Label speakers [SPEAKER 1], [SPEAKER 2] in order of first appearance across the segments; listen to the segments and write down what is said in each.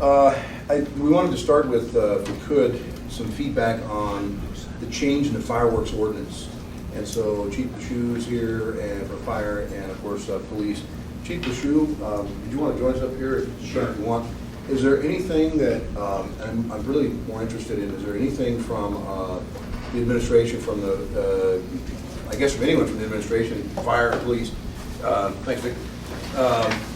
[SPEAKER 1] We wanted to start with, if we could, some feedback on the change in the fireworks ordinance. And so Chief Bashu is here, and for fire, and of course, police. Chief Bashu, do you want to join us up here? Sure. If you want. Is there anything that, I'm really more interested in, is there anything from the administration, from the, I guess from anyone from the administration, fire, police, thanks, Vic,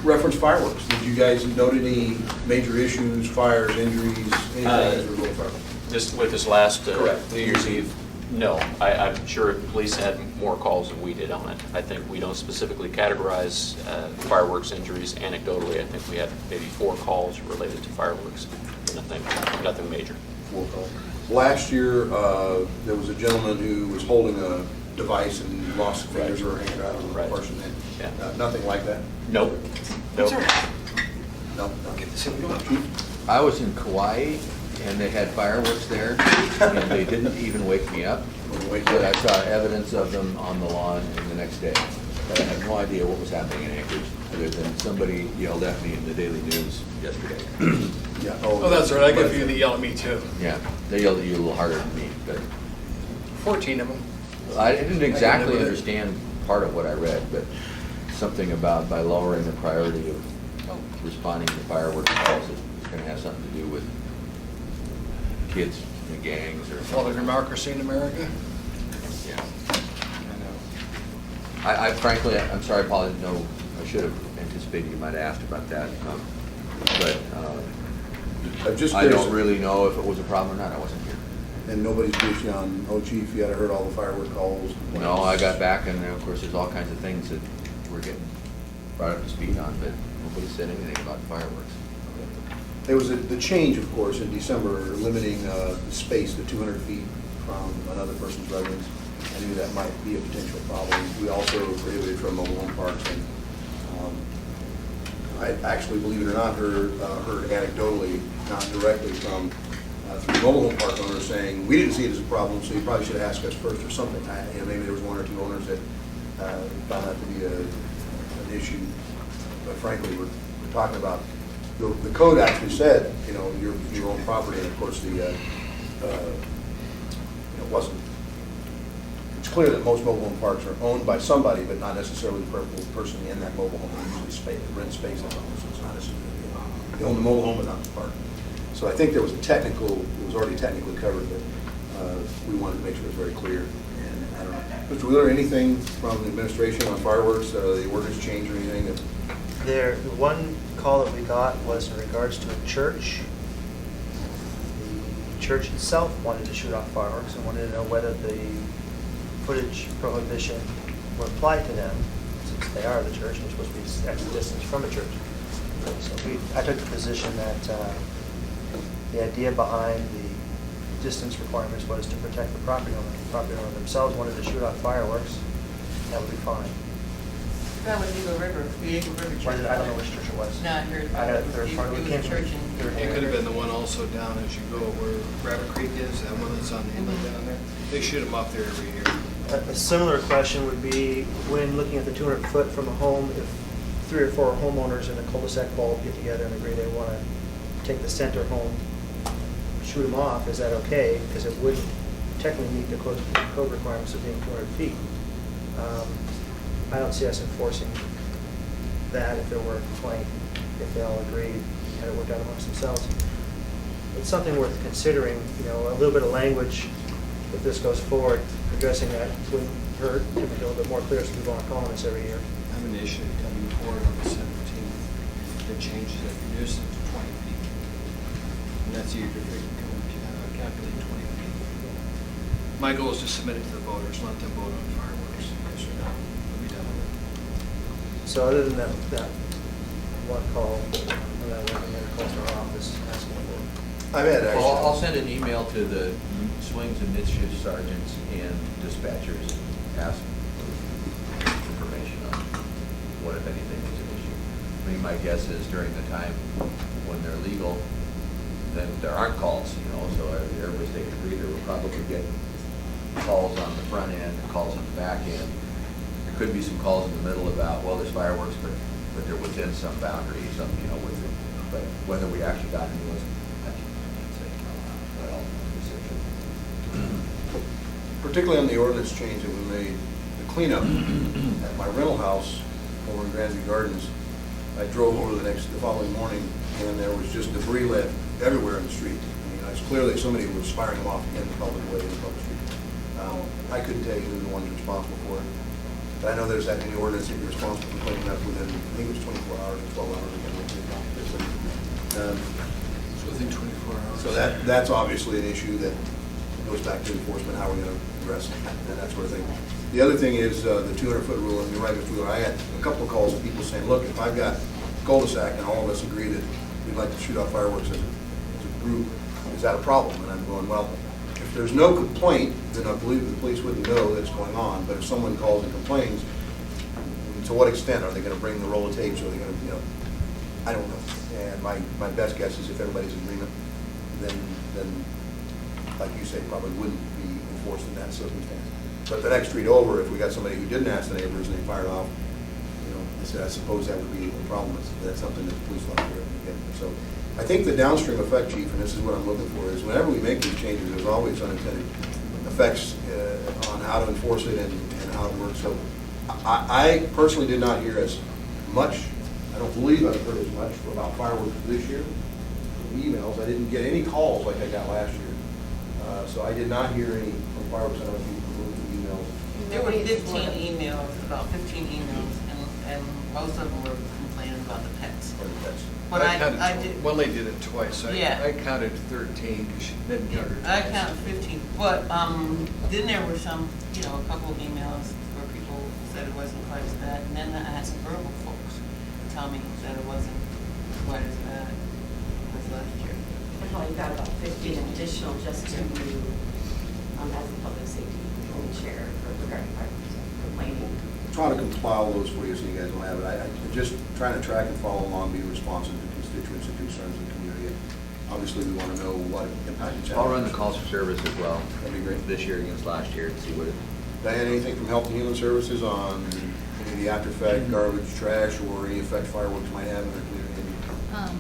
[SPEAKER 1] reference fireworks? Did you guys note any major issues, fires, injuries, anything as a result of fireworks?
[SPEAKER 2] Just with this last
[SPEAKER 1] Correct.
[SPEAKER 2] New Year's Eve, no. I'm sure police had more calls than we did on it. I think we don't specifically categorize fireworks injuries anecdotally. I think we had maybe 4 calls related to fireworks. Nothing major.
[SPEAKER 1] 4 calls. Last year, there was a gentleman who was holding a device and lost his fingers or hand out on the
[SPEAKER 2] Right.
[SPEAKER 1] person.
[SPEAKER 2] Yeah.
[SPEAKER 1] Nothing like that?
[SPEAKER 2] Nope. Nope.
[SPEAKER 1] No.
[SPEAKER 3] Get this in.
[SPEAKER 4] I was in Kauai, and they had fireworks there, and they didn't even wake me up. But I saw evidence of them on the lawn the next day. But I had no idea what was happening in Anchorage, other than somebody yelled at me in the Daily News yesterday.
[SPEAKER 1] Yeah.
[SPEAKER 3] Oh, that's right, I get people that yell at me too.
[SPEAKER 4] Yeah, they yelled at you a little harder than me, but
[SPEAKER 3] 14 of them.
[SPEAKER 4] I didn't exactly
[SPEAKER 3] with it.
[SPEAKER 4] understand part of what I read, but something about by lowering the priority of responding to fireworks calls, it's going to have something to do with kids and gangs or
[SPEAKER 3] All the
[SPEAKER 4] something.
[SPEAKER 3] democracy in America.
[SPEAKER 4] Yeah.
[SPEAKER 3] I know.
[SPEAKER 4] I frankly, I'm sorry, Paul, I didn't know, I should have anticipated you might have asked about that. But
[SPEAKER 1] I'm just
[SPEAKER 4] I
[SPEAKER 1] curious.
[SPEAKER 4] don't really know if it was a problem or not, I wasn't here.
[SPEAKER 1] And nobody's briefed you on, oh, Chief, you had heard all the firework calls?
[SPEAKER 4] No, I got back, and of course, there's all kinds of things that we're getting brought up to speed on, but nobody said anything about fireworks.
[SPEAKER 1] There was the change, of course, in December, limiting the space to 200 feet from another person's residence. I knew that might be a potential problem. We also prohibited from mobile home parks, and I actually, believe it or not, heard anecdotally, not directly from through mobile home park owners saying, we didn't see it as a problem, so you probably should have asked us first or something. Maybe there was 1 or 2 owners that found that to be an issue. But frankly, we're talking about, the code actually said, your own property, and of course, wasn't, it's clear that most mobile home parks are owned by somebody, but not necessarily the person in that mobile home. They usually rent space out of it, so it's not necessarily, they own the mobile home, but not the park. So I think there was it was already technically covered, but we wanted to make sure it was very clear. And I don't know, Mr. Wheeler, anything from the administration on fireworks, the ordinance change or anything that?
[SPEAKER 5] The one call that we got was in regards to a church. The church itself wanted to shoot off fireworks and wanted to know whether the footage prohibition would apply to them, since they are the church, and they're supposed to be X distance from a church. So I took the position that the idea behind the distance requirements was to protect the property owner. If the property owner themselves wanted to shoot off fireworks, that would be fine.
[SPEAKER 6] That was Eagle River, the Eagle River Church.
[SPEAKER 5] I don't know which church it was.
[SPEAKER 6] No, I heard.
[SPEAKER 5] I got a third party.
[SPEAKER 6] It
[SPEAKER 5] We
[SPEAKER 6] was
[SPEAKER 5] came
[SPEAKER 6] a
[SPEAKER 5] from
[SPEAKER 6] church
[SPEAKER 5] third
[SPEAKER 6] in.
[SPEAKER 3] It could have been the one also down as you go where Rabbit Creek is, that one that's on the inlet down there. They shoot them up there every year.
[SPEAKER 5] A similar question would be, when looking at the 200 foot from a home, if 3 or 4 homeowners in a cul-de-sac bulb get together and agree they want to take the center home, shoot them off, is that okay? Because it wouldn't technically meet the code requirements of being 200 feet. I don't see us enforcing that if there were a complaint, if they all agreed, had it worked out amongst themselves. It's something worth considering, a little bit of language, if this goes forward, addressing that wouldn't hurt, to make it a little bit more clear so people aren't calling us every year.
[SPEAKER 3] I have an issue coming forward on the 17th that changes it, reduces it to 20 feet. And that's you, calculate 20 feet. My goal is to submit it to the voters, let them vote on fireworks. Yes or no, we'll be done with it.
[SPEAKER 5] So other than that one call, and that one other call to our office asking for.
[SPEAKER 1] I've had actually.
[SPEAKER 4] Well, I'll send an email to the swings and mid-shift sergeants and dispatchers, ask for information on what, if anything, is an issue. I mean, my guess is during the time when they're legal, then there aren't calls, so everybody's taking a breather. We'll probably get calls on the front end, calls on the back end. There could be some calls in the middle about, well, there's fireworks, but they're within some boundary, with But whether we actually got any was, I can't say. Well, research it.
[SPEAKER 1] Particularly on the ordinance change that we made, the cleanup at my rental house over in Grandview Gardens. I drove over the following morning, and there was just debris left everywhere in the street. I mean, it's clearly somebody was firing them off in the public way, in the public street. I couldn't tell you who the one's responsible for it, but I know there's that in the ordinance that you're responsible for cleaning up within, I think it was 24 hours or 12 hours.
[SPEAKER 3] So within 24 hours.
[SPEAKER 1] So that's obviously an issue that goes back to enforcement, how we're going to address it, and that sort of thing. The other thing is the 200-foot rule, and you're right, Mr. Wheeler, I had a couple of calls of people saying, look, if I've got cul-de-sac and all of us agree that we'd like to shoot off fireworks as a group, is that a problem? And I'm going, well, if there's no complaint, then I believe the police wouldn't know that's going on, but if someone calls and complains, to what extent are they going to bring the roll of tapes, or are they going to, I don't know. And my best guess is if everybody's in agreement, then, like you say, probably wouldn't be enforced in that circumstance. But the next street over, if we got somebody who didn't ask the neighbors and they fired off, I said, I suppose that would be a problem. That's something that the police officer would get. So I think the downstream effect, Chief, and this is what I'm looking for, is whenever we make these changes, there's always unintended effects on how to enforce it and how it works. So I personally did not hear as much, I don't believe I've heard as much about fireworks this year. Emails, I didn't get any calls like I got last year. So I did not hear any from fireworks. I don't know if you looked at the emails.
[SPEAKER 6] There were 15 emails, about 15 emails, and most of them were complaining about the pets.
[SPEAKER 1] Or that's-
[SPEAKER 6] But I did.
[SPEAKER 3] One lady did it twice.
[SPEAKER 6] Yeah.
[SPEAKER 3] I counted 13 because she didn't count her.
[SPEAKER 6] I counted 15, but then there were some, a couple of emails where people said it wasn't quite as bad, and then I had some verbal folks tell me that it wasn't quite as bad as last year.
[SPEAKER 7] I probably got about 15 additional just to you, as the public safety chair for regarding complaining.
[SPEAKER 1] Trying to compile those for you so you guys don't have it. I'm just trying to track and follow along, be responsive to constituents and concerns in the community. Obviously, we want to know what impact it's having.
[SPEAKER 4] I'll run the calls for service as well.
[SPEAKER 1] That'd be great.
[SPEAKER 4] This year against last year to see what it.
[SPEAKER 1] Diane, anything from Health and Human Services on any of the after effect, garbage, trash, or any effect fireworks might have in our community?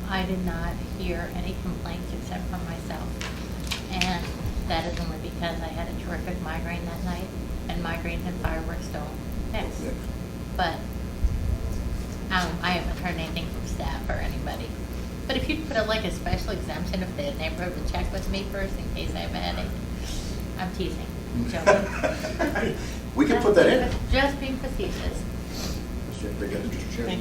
[SPEAKER 8] I did not hear any complaints except from myself. And that is only because I had a terrific migraine that night, and migraine and fireworks don't mix.
[SPEAKER 1] Yeah.
[SPEAKER 8] But I haven't heard anything from staff or anybody. But if you'd put a special exemption if the neighborhood would check with me first in case I have a headache. I'm teasing, joking.
[SPEAKER 1] We can put that in.
[SPEAKER 8] Just being facetious.
[SPEAKER 1] Mr.
[SPEAKER 6] Thank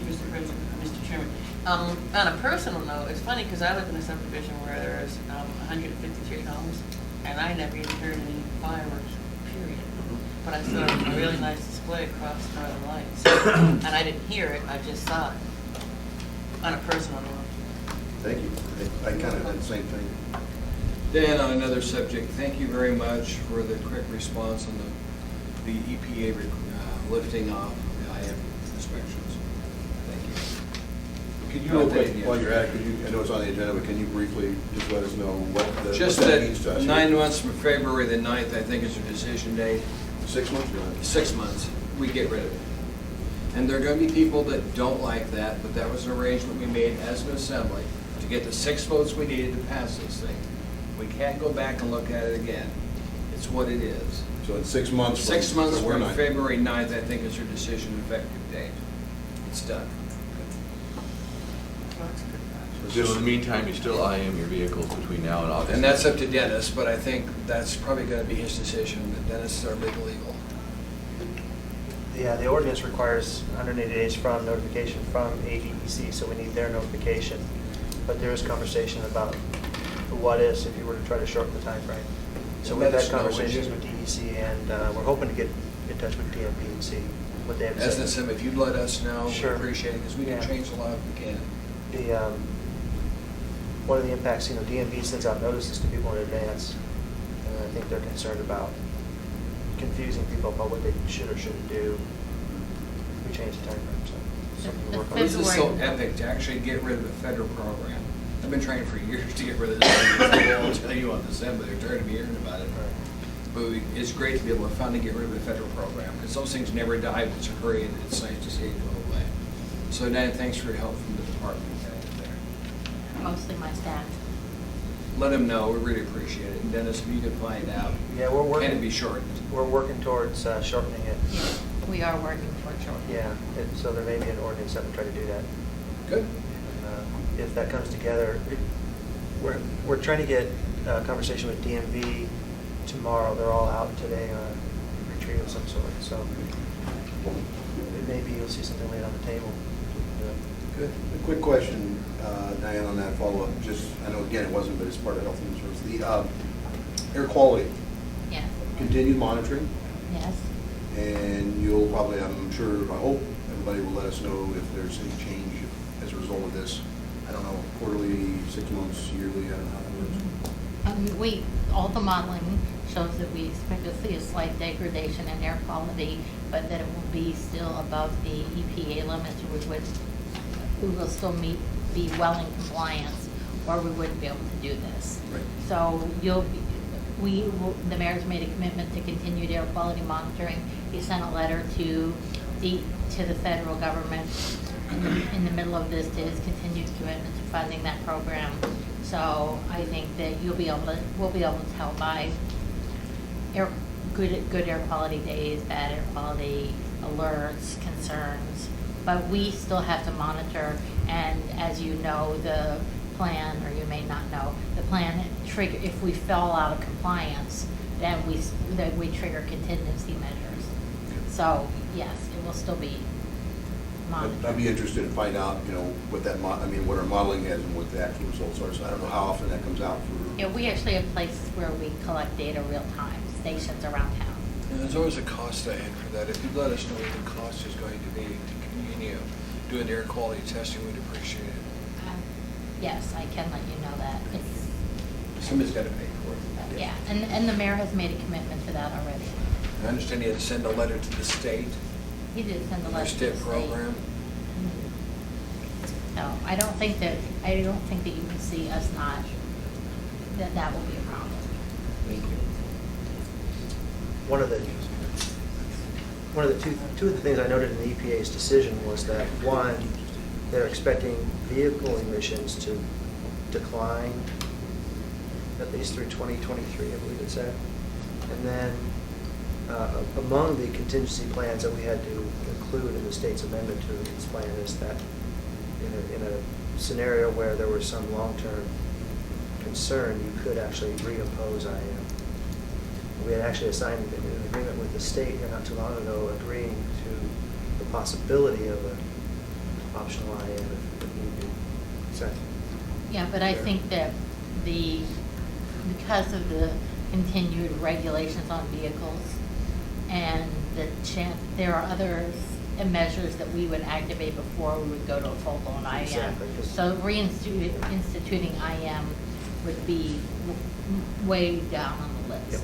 [SPEAKER 6] you, Mr. President, Mr. Chairman. On a personal note, it's funny because I live in a subdivision where there's 153 homes, and I never even heard any fireworks, period. But I saw a really nice display across Northern Lights, and I didn't hear it, I just saw it. On a personal note.
[SPEAKER 1] Thank you. I kind of had the same thing.
[SPEAKER 3] Dan, on another subject, thank you very much for the quick response on the EPA lifting off the IM inspections. Thank you.
[SPEAKER 1] Could you, real quick, while you're at it, I know it's on the agenda, but can you briefly just let us know what
[SPEAKER 3] Just
[SPEAKER 1] what that means to
[SPEAKER 3] that
[SPEAKER 1] us?
[SPEAKER 3] 9 months from February the 9th, I think is your decision date.
[SPEAKER 1] 6 months?
[SPEAKER 3] 6 months, we get rid of it. And there are going to be people that don't like that, but that was an arrangement we made as an assembly to get the 6 votes we needed to pass this thing. We can't go back and look at it again. It's what it is.
[SPEAKER 1] So in 6 months.
[SPEAKER 3] 6 months
[SPEAKER 1] we're
[SPEAKER 3] from
[SPEAKER 1] not-
[SPEAKER 3] February 9th, I think, is your decision effective date. It's done.
[SPEAKER 4] So in the meantime, you still IM your vehicles between now and August.
[SPEAKER 3] And that's up to Dennis, but I think that's probably going to be his decision. Dennis is our big legal.
[SPEAKER 5] Yeah, the ordinance requires 180 days from notification from ADEC, so we need their notification. But there is conversation about the what ifs if you were to try to shorten the time frame. So
[SPEAKER 3] And
[SPEAKER 5] we've
[SPEAKER 3] let
[SPEAKER 5] had
[SPEAKER 3] us know when
[SPEAKER 5] conversations
[SPEAKER 3] you-
[SPEAKER 5] with DEC, and we're hoping to get in touch with DMP and see what they have to
[SPEAKER 3] As an
[SPEAKER 5] say.
[SPEAKER 3] assembly, if you'd let us know, we
[SPEAKER 5] Sure.
[SPEAKER 3] appreciate it, because we can
[SPEAKER 5] Yeah.
[SPEAKER 3] change a lot if we can.
[SPEAKER 5] The, one of the impacts, DMV sends out notices to people in advance, and I think they're concerned about confusing people about what they should or shouldn't do. We changed the time frame, so something to work on.
[SPEAKER 3] This is so
[SPEAKER 8] February.
[SPEAKER 3] epic to actually get rid of a federal program. I've been trying for years to get rid of this. I won't tell you on the assembly, they're tired of me hearing about it. But it's great to be able to finally get rid of a federal program, because those things never die when it's a hurry, and it's nice to see it go away. So Dan, thanks for your help from the department there.
[SPEAKER 8] mostly my staff.
[SPEAKER 3] Let him know, we really appreciate it. And Dennis, if you could find out,
[SPEAKER 5] Yeah, we're
[SPEAKER 3] can it
[SPEAKER 5] working,
[SPEAKER 3] be shortened?
[SPEAKER 5] we're working towards shortening it.
[SPEAKER 8] We are working toward shortening.
[SPEAKER 5] Yeah, so there may be an ordinance that would try to do that.
[SPEAKER 1] Good.
[SPEAKER 5] And, if that comes together, we're trying to get a conversation with DMV tomorrow. They're all out today on a retreat of some sort, so maybe you'll see something laid on the table.
[SPEAKER 1] Good. A quick question, Diane, on that follow-up. Just, I know, again, it wasn't, but it's part of health and service. The air quality,
[SPEAKER 8] Yes,
[SPEAKER 1] continued monitoring,
[SPEAKER 8] yes.
[SPEAKER 1] and you'll probably, I'm sure, I hope, everybody will let us know if there's any change as a result of this. I don't know, quarterly, 6 months, yearly, I don't know how that works.
[SPEAKER 8] All the modeling shows that we expect to see a slight degradation in air quality, but that it will be still above the EPA limits, we will still be well in compliance, or we wouldn't be able to do this.
[SPEAKER 1] Right.
[SPEAKER 8] So the mayor's made a commitment to continued air quality monitoring. He sent a letter to the federal government in the middle of this to his continued commitment to funding that program. So I think that we'll be able to tell by good air quality days, bad air quality, alerts, concerns. But we still have to monitor, and as you know, the plan, or you may not know, the plan trigger, if we fall out of compliance, then we trigger contingency measures. So yes, it will still be monitored.
[SPEAKER 1] I'd be interested to find out, what that, what our modeling has and what the actual results are. So I don't know how often that comes out for.
[SPEAKER 8] Yeah, we actually have places where we collect data real time, stations around town.
[SPEAKER 3] And there's always a cost ahead for that. If you'd let us know what the cost is going to be to continue doing air quality testing, we'd appreciate it.
[SPEAKER 8] Yes, I can let you know that. It's,
[SPEAKER 1] Somebody's got to pay for it.
[SPEAKER 8] yeah, and the mayor has made a commitment to that already.
[SPEAKER 3] I understand you had to send a letter to the state,
[SPEAKER 8] He did send a
[SPEAKER 3] their
[SPEAKER 8] letter to the
[SPEAKER 3] STIP
[SPEAKER 8] state.
[SPEAKER 3] program.
[SPEAKER 8] So I don't think that you can see us not, that will be a problem.
[SPEAKER 5] One of the two of the things I noted in the EPA's decision was that, one, they're expecting vehicle emissions to decline at least through 2023, I believe it said. And then among the contingency plans that we had to include in the state's amendment to its plan is that in a scenario where there was some long-term concern, you could actually reimpose IM. We had actually signed an agreement with the state here not too long ago agreeing to the possibility of an optional IM if need be. So,
[SPEAKER 8] Yeah, but I think that because of the continued regulations on vehicles and there are other measures that we would activate before we would go to a full-blown IM.
[SPEAKER 5] Exactly.
[SPEAKER 8] So reinstituting IM would be way down on the list.
[SPEAKER 5] Yep.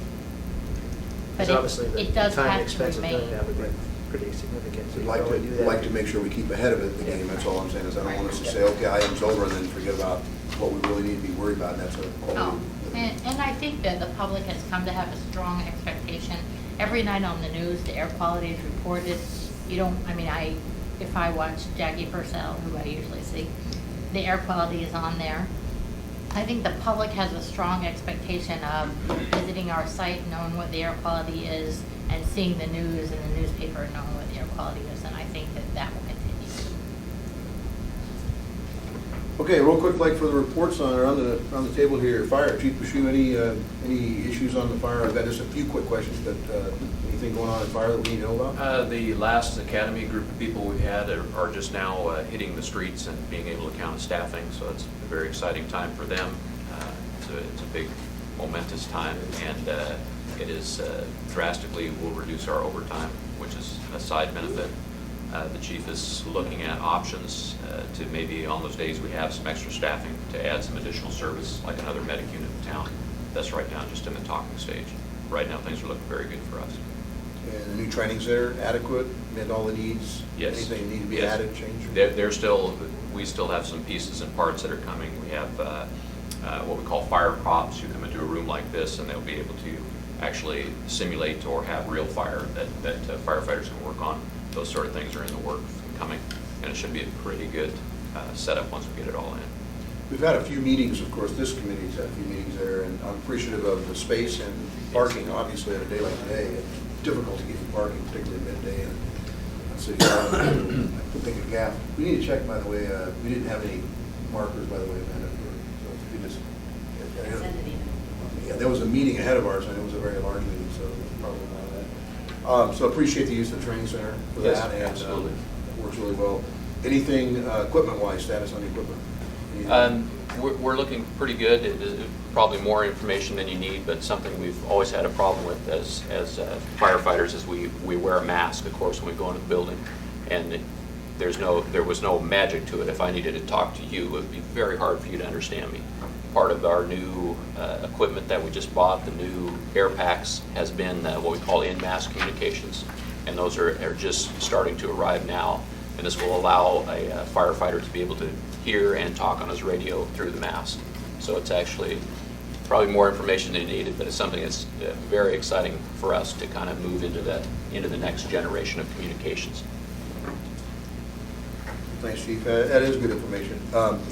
[SPEAKER 8] But
[SPEAKER 5] Because obviously the
[SPEAKER 8] it does
[SPEAKER 5] time and
[SPEAKER 8] have to
[SPEAKER 5] expense of doing
[SPEAKER 8] remain.
[SPEAKER 5] that would be pretty significant. So
[SPEAKER 1] We'd
[SPEAKER 5] you
[SPEAKER 1] like
[SPEAKER 5] can only do that.
[SPEAKER 1] like to make sure we keep ahead of it, the game, that's all I'm saying, is I don't want us to say, okay, IM's over, and then forget about what we really need to be worried about, and that's a
[SPEAKER 8] Oh,
[SPEAKER 1] quality.
[SPEAKER 8] and I think that the public has come to have a strong expectation. Every night on the news, the air quality is reported. If I watch Jackie Purcell, who I usually see, the air quality is on there. I think the public has a strong expectation of visiting our site, knowing what the air quality is, and seeing the news in the newspaper, knowing what the air quality is, and I think that will continue.
[SPEAKER 1] Okay, real quick, like for the reports around the table here, fire, Chief Bashu, any issues on the fire? I've got just a few quick questions, but anything going on in fire that we need to know about?
[SPEAKER 2] The last academy group of people we had are just now hitting the streets and being able to count staffing, so it's a very exciting time for them. It's a big momentous time, and it is drastically will reduce our overtime, which is a side benefit. The chief is looking at options to maybe on those days we have some extra staffing to add some additional service, like another medic unit in town. That's right now just in the talking stage. Right now things are looking very good for us.
[SPEAKER 1] And the new trainings there, adequate, met all the needs?
[SPEAKER 2] Yes.
[SPEAKER 1] Anything need to be
[SPEAKER 2] Yes.
[SPEAKER 1] added, changed?
[SPEAKER 2] We still have some pieces and parts that are coming. We have what we call fire props. You come into a room like this and they'll be able to actually simulate or have real fire that firefighters can work on. Those sort of things are in the works and coming, and it should be a pretty good setup once we get it all in.
[SPEAKER 1] We've had a few meetings, of course, this committee's had a few meetings there, and I'm appreciative of the space and parking, obviously, on a day like today. It's difficult to get parking, particularly midday and city hall. I could think of gap. We need to check, by the way, we didn't have any markers, by the way, Amanda. So if you just-
[SPEAKER 7] Send it even.
[SPEAKER 1] Yeah, there was a meeting ahead of ours, and it was a very large meeting, so it was probably not that. So appreciate the use of the training center for
[SPEAKER 2] Yes,
[SPEAKER 1] that. And
[SPEAKER 2] absolutely.
[SPEAKER 1] it works really well. Anything equipment-wise, status on the equipment?
[SPEAKER 2] We're looking pretty good. It is probably more information than you need, but something we've always had a problem with as firefighters is we wear a mask, of course, when we go into the building. And there was no magic to it. If I needed to talk to you, it would be very hard for you to understand me. Part of our new equipment that we just bought, the new air packs, has been what we call in-mask communications. And those are just starting to arrive now. And this will allow a firefighter to be able to hear and talk on his radio through the mask. So it's actually probably more information than needed, but it's something that's very exciting for us to kind of move into the next generation of communications.
[SPEAKER 1] Thanks, Chief. That is good information.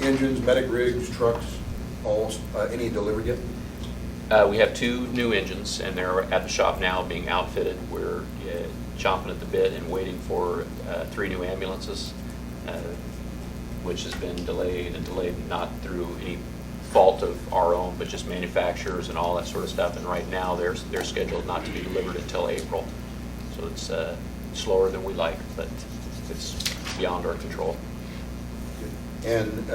[SPEAKER 1] Engines, medic rigs, trucks, all, any delivered yet?
[SPEAKER 2] We have 2 new engines, and they're at the shop now being outfitted. We're chomping at the bit and waiting for 3 new ambulances, which has been delayed not through any fault of our own, but just manufacturers and all that sort of stuff. And right now, they're scheduled not to be delivered until April. So it's slower than we like, but it's beyond our control.
[SPEAKER 1] And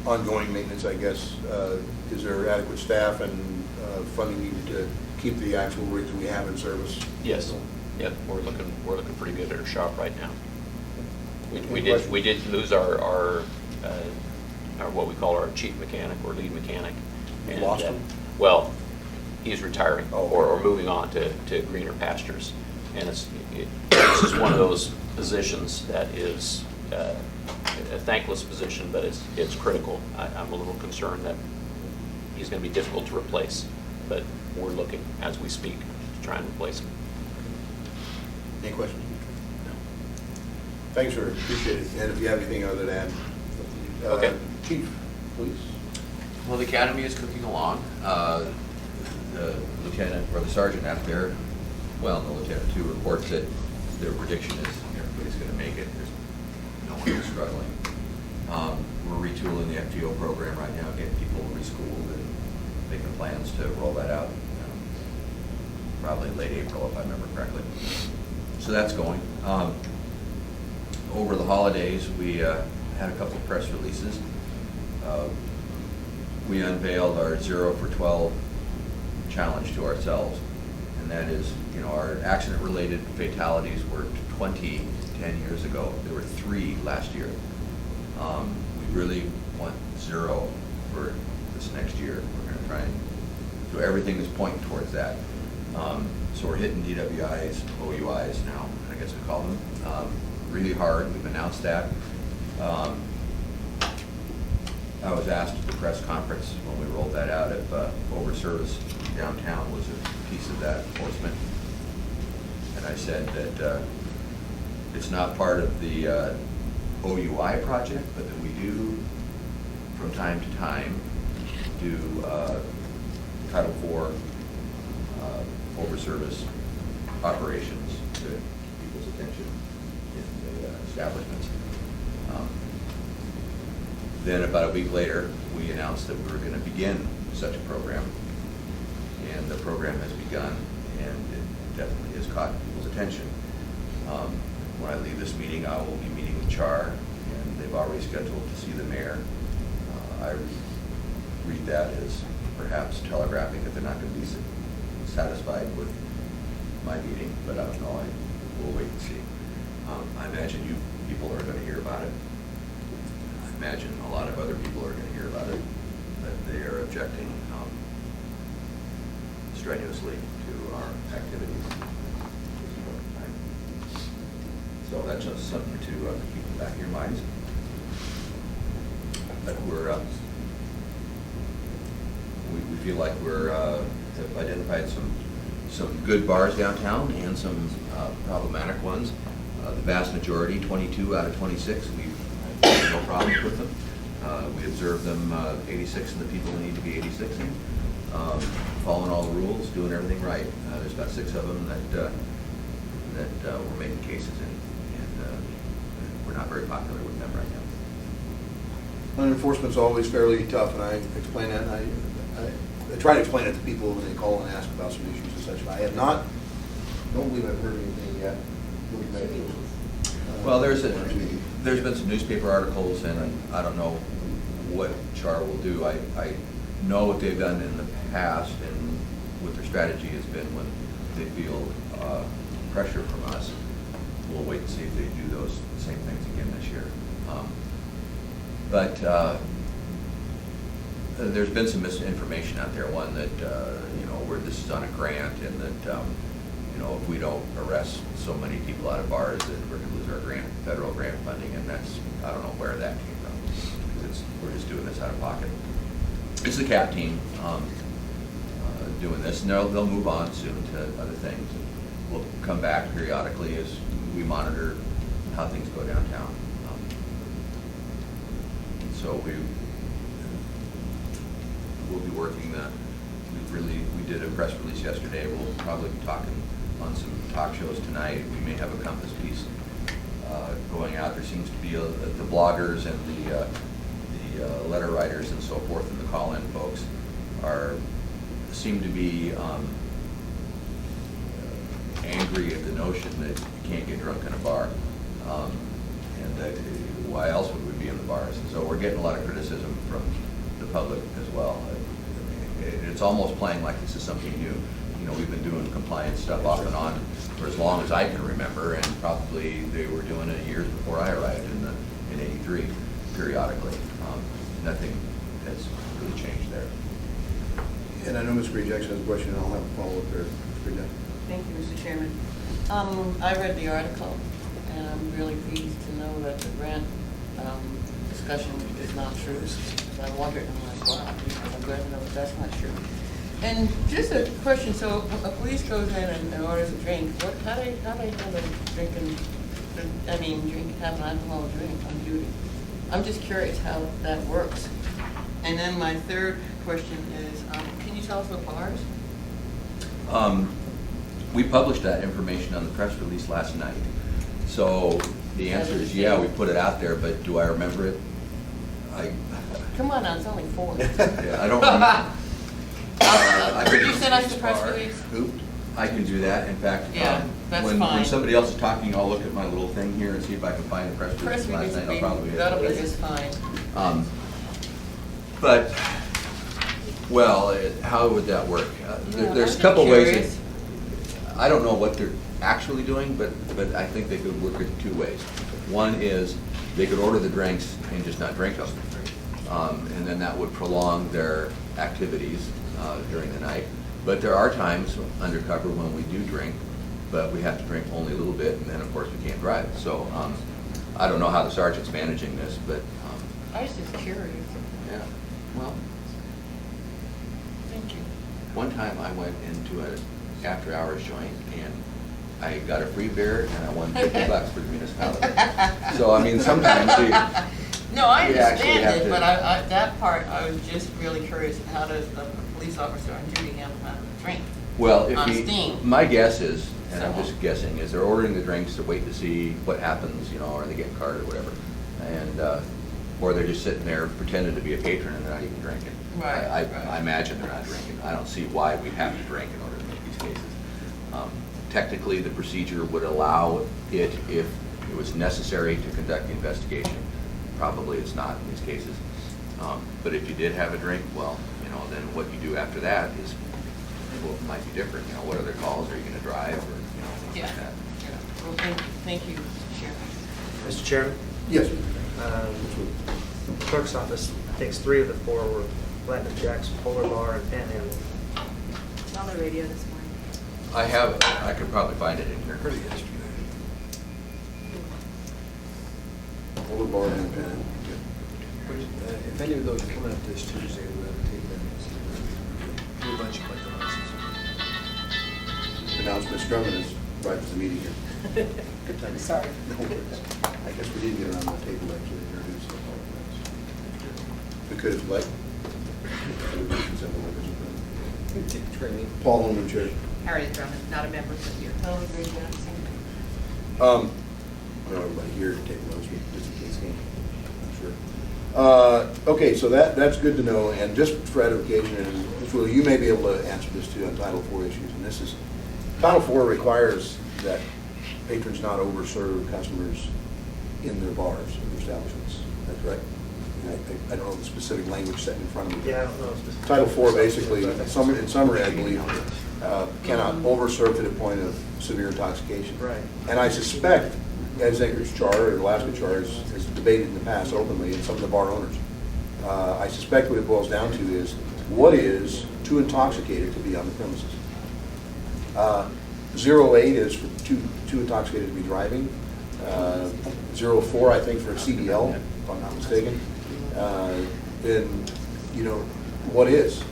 [SPEAKER 1] ongoing maintenance, I guess, is there adequate staff and funding needed to keep the actual rigs we have in service?
[SPEAKER 2] Yes. Yep. We're looking pretty good at our shop right now. We
[SPEAKER 1] Any questions?
[SPEAKER 2] did lose our what we call our chief mechanic or lead mechanic.
[SPEAKER 1] You
[SPEAKER 2] And,
[SPEAKER 1] lost him?
[SPEAKER 2] Well, he's retiring
[SPEAKER 1] Oh.
[SPEAKER 2] or moving on to greener pastures. And it's just one of those positions that is a thankless position, but it's critical. I'm a little concerned that he's going to be difficult to replace, but we're looking as we speak to try and replace him.
[SPEAKER 1] Any questions? No. Thanks, sir. Appreciate it. And if you have anything other than add.
[SPEAKER 2] Okay.
[SPEAKER 1] Chief, please.
[SPEAKER 4] Well, the academy is cooking along. The lieutenant or the sergeant out there, well, the lieutenant too, reports that their prediction is everybody's going to make it. There's no one who's struggling. We're retooling the FGO program right now, getting people reschooled and making plans to roll that out probably late April, if I remember correctly. So that's going. Over the holidays, we had a couple of press releases. We unveiled our 0 for 12 challenge to ourselves, and that is, our accident-related fatalities were 20 10 years ago. There were 3 last year. We really want 0 for this next year. We're going to try and do everything that's pointing towards that. So we're hitting DWIs, OUIs now, I guess we call them, really hard. We've announced that. I was asked at the press conference when we rolled that out if over-service downtown was a piece of that enforcement. And I said that it's not part of the OUI project, but that we do, from time to time, do Title IV over-service operations to people's attention in the establishments. Then about a week later, we announced that we were going to begin such a program. And the program has begun, and it definitely has caught people's attention. When I leave this meeting, I will be meeting with CHAR, and they've already scheduled to see the mayor. I read that as perhaps telegraphing that they're not going to be satisfied with my meeting, but I don't know. We'll wait and see. I imagine you people are going to hear about it. I imagine a lot of other people are going to hear about it, that they are objecting strenuously to our activities. So that's just something to keep in the back of your minds. But we feel like have identified some good bars downtown and some problematic ones. The vast majority, 22 out of 26, we've had no problems with them. We observed them 86 of the people they need to be 86ing, following all the rules, doing everything right. There's about 6 of them that we're making cases in, and we're not very popular with them right now.
[SPEAKER 1] Enforcement's always fairly tough, and I explain that, and I try to explain it to people when they call and ask about some issues and such. I have not, don't believe I've heard anything yet.
[SPEAKER 4] Well, there's been some newspaper articles, and I don't know what Char will do. I know what they've done in the past, and what their strategy has been when they feel pressure from us. We'll wait and see if they do those same things again this year. But there's been some misinformation out there. One that where this is on a grant, and that if we don't arrest so many people out of bars, that we're going to lose our federal grant funding, and that's, I don't know where that came from, because we're just doing this out of pocket. It's the CAP team doing this, and they'll move on soon to other things. We'll come back periodically as we monitor how things go downtown. So we'll be working we did a press release yesterday. We'll probably be talking on some talk shows tonight. We may have a Compass piece going out. There seems to be the bloggers and the letter writers and so forth, and the call-in folks seem to be angry at the notion that you can't get drunk in a bar, and that why else would we be in the bars? And so we're getting a lot of criticism from the public as well. It's almost playing like this is something new. We've been doing compliance stuff off and on for as long as I can remember, and probably they were doing it years before I arrived in '83, periodically. Nothing has really changed there.
[SPEAKER 1] And I know Ms. Gray Jackson has a question, and I'll have a follow-up there. Ms. Gray Jackson.
[SPEAKER 6] Thank you, Mr. Chairman. I read the article, and I'm really pleased to know that the grant discussion is not true. Because I wondered, I'm like, wow, I'm glad to know that that's not true. And just a question, so a police goes in and orders a drink, how do they have a have an alcohol drink on duty? I'm just curious how that works. And then my third question is, can you tell us what bars?
[SPEAKER 4] We published that information on the press release last night. So the answer is, yeah, we put it out there, but do I remember it?
[SPEAKER 6] Come on now, it's only 4.
[SPEAKER 4] Yeah, I don't remember.
[SPEAKER 6] Could you send us the press release?
[SPEAKER 4] I can do that. In fact,
[SPEAKER 6] Yeah, that's
[SPEAKER 4] when
[SPEAKER 6] fine.
[SPEAKER 4] somebody else is talking, I'll look at my little thing here and see if I can find the press release.
[SPEAKER 6] Press release
[SPEAKER 4] Last
[SPEAKER 6] would
[SPEAKER 4] night, I'll probably
[SPEAKER 6] be, that'll be just fine.
[SPEAKER 4] But, well, how would that work?
[SPEAKER 6] Yeah,
[SPEAKER 4] There's a
[SPEAKER 6] I'm
[SPEAKER 4] couple
[SPEAKER 6] curious.
[SPEAKER 4] ways. I don't know what they're actually doing, but I think they could work it 2 ways. One is they could order the drinks and just not drink them. And then that would prolong their activities during the night. But there are times undercover when we do drink, but we have to drink only a little bit, and then of course we can't drive. So I don't know how the sergeant's managing this, but
[SPEAKER 6] I was just curious.
[SPEAKER 4] yeah. Well,
[SPEAKER 6] Thank you.
[SPEAKER 4] one time I went into a after-hours joint and I got a free beer and I won $50 for the municipality. So I mean, sometimes
[SPEAKER 6] No, I
[SPEAKER 4] You actually
[SPEAKER 6] understand
[SPEAKER 4] have
[SPEAKER 6] it,
[SPEAKER 4] to-
[SPEAKER 6] but that part, I was just really curious, how does a police officer on duty have a drink?
[SPEAKER 4] well, if
[SPEAKER 6] On
[SPEAKER 4] he,
[SPEAKER 6] steam.
[SPEAKER 4] my guess is, and I'm
[SPEAKER 6] So-
[SPEAKER 4] just guessing, is they're ordering the drinks to wait to see what happens, or they get carded or whatever, and or they're just sitting there pretending to be a patron and they're not even drinking.
[SPEAKER 6] Right,
[SPEAKER 4] I
[SPEAKER 6] right.
[SPEAKER 4] imagine they're not drinking. I don't see why we'd have to drink in order to make these cases. Technically, the procedure would allow it if it was necessary to conduct the investigation. Probably it's not in these cases. But if you did have a drink, well, then what you do after that is, well, it might be different. What other calls? Are you going to drive or, things
[SPEAKER 6] Yeah.
[SPEAKER 4] like that?
[SPEAKER 6] Yeah. Well, thank you, Mr. Chairman.
[SPEAKER 5] Mr. Chairman,
[SPEAKER 1] Yes.
[SPEAKER 5] the clerk's office thinks 3 of the 4 were Platinum Jack's, Polar Bar, and Panhandle.
[SPEAKER 7] It's on the radio this morning.
[SPEAKER 4] I have, I could probably find it in here.
[SPEAKER 1] Polar Bar and Pen.
[SPEAKER 3] If any of those are coming up this Tuesday, we'll have to take them. Do a bunch of liquor licenses.
[SPEAKER 1] Announcement Drummond is right for the meeting here.
[SPEAKER 7] Good time. Sorry.
[SPEAKER 1] No worries. I guess we didn't get around the table actually to introduce the could, if you like.
[SPEAKER 3] Training.
[SPEAKER 1] Paul Holman, Chair.
[SPEAKER 9] Harriet Drummond, not a member, but here.
[SPEAKER 6] Oh, very Jackson.
[SPEAKER 1] I don't know everybody here to take notes, just in case, I'm sure. Okay, so that's good to know, and just for edification, and Ms. Wheeler, you may be able to answer this too on Title IV issues, and this is, Title IV requires that patrons not overserve customers in their bars, in their establishments. Is that correct? I don't know the specific language set in front of me.
[SPEAKER 5] Yeah, I don't know specifically.
[SPEAKER 1] Title IV basically, in summary, I believe, cannot overserve to the point of severe intoxication.
[SPEAKER 5] Right.
[SPEAKER 1] And I suspect, as Anchorage Charter or Alaska Charter has debated in the past openly, and some of the bar owners, I suspect what it boils down to is, what is too intoxicated to be on the premises? 08 is for too intoxicated to be driving. 04, I think, for CDL, if I'm not mistaken. And, you know, what is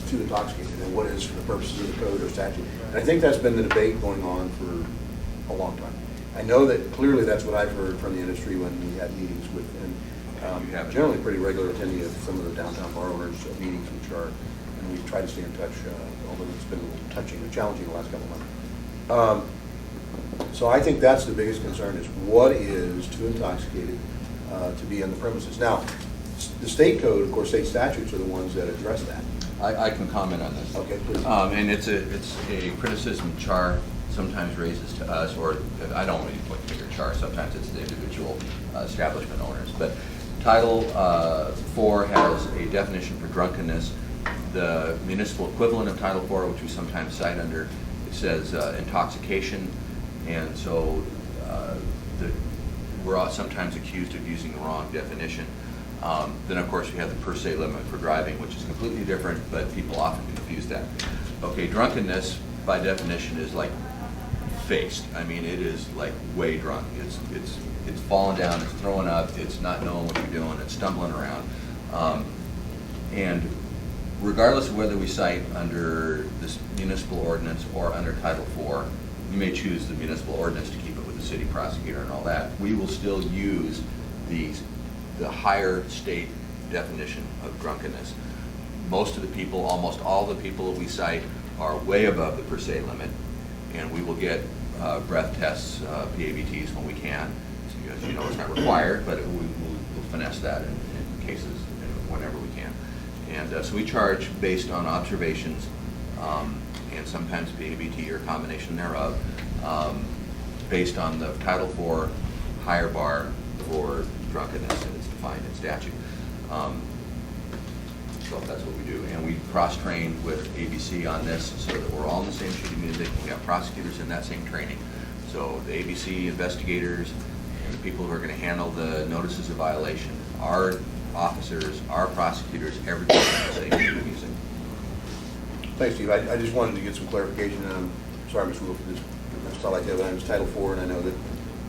[SPEAKER 1] too intoxicated, and what is for the purposes of the code or statute? And I think that's been the debate going on for a long time. I know that clearly that's what I've heard from the industry when we had meetings with, and generally pretty regular attending of some of the downtown bar owners meetings, which are, and we've tried to stay in touch, although it's been a little touching and challenging the last couple of months. So I think that's the biggest concern, is what is too intoxicated to be on the premises. Now, the state code, of course, state statutes are the ones that address that.
[SPEAKER 4] I can comment on this.
[SPEAKER 1] Okay, please.
[SPEAKER 4] And it's a criticism Char sometimes raises to us, or I don't really point finger Char, sometimes it's the individual establishment owners. But Title IV has a definition for drunkenness. The municipal equivalent of Title IV, which we sometimes cite under, it says intoxication, and so we're sometimes accused of using the wrong definition. Then, of course, we have the per se limit for driving, which is completely different, but people often confuse that. Okay, drunkenness, by definition, is like faced. I mean, it is like way drunk. It's falling down, it's throwing up, it's not knowing what you're doing, it's stumbling around. And regardless of whether we cite under this municipal ordinance or under Title IV, you may choose the municipal ordinance to keep it with the city prosecutor and all that. We will still use the higher state definition of drunkenness. Most of the people, almost all the people that we cite are way above the per se limit, and we will get breath tests, PABTs when we can. So, as you know, it's not required, but we'll finesse that in cases whenever we can. And so we charge based on observations, and sometimes PABT or a combination thereof, based on the Title IV higher bar for drunkenness, and it's defined in statute. So that's what we do. And we cross-train with ABC on this so that we're all in the same sheet of music. We have prosecutors in that same training. So the ABC investigators and the people who are going to handle the notices of violation, our officers, our prosecutors, everybody's in the same sheet of music.
[SPEAKER 1] Thanks, Steve. I just wanted to get some clarification, and I'm sorry, Ms. Wolf, for this. It's not like that, but it's Title IV, and I know that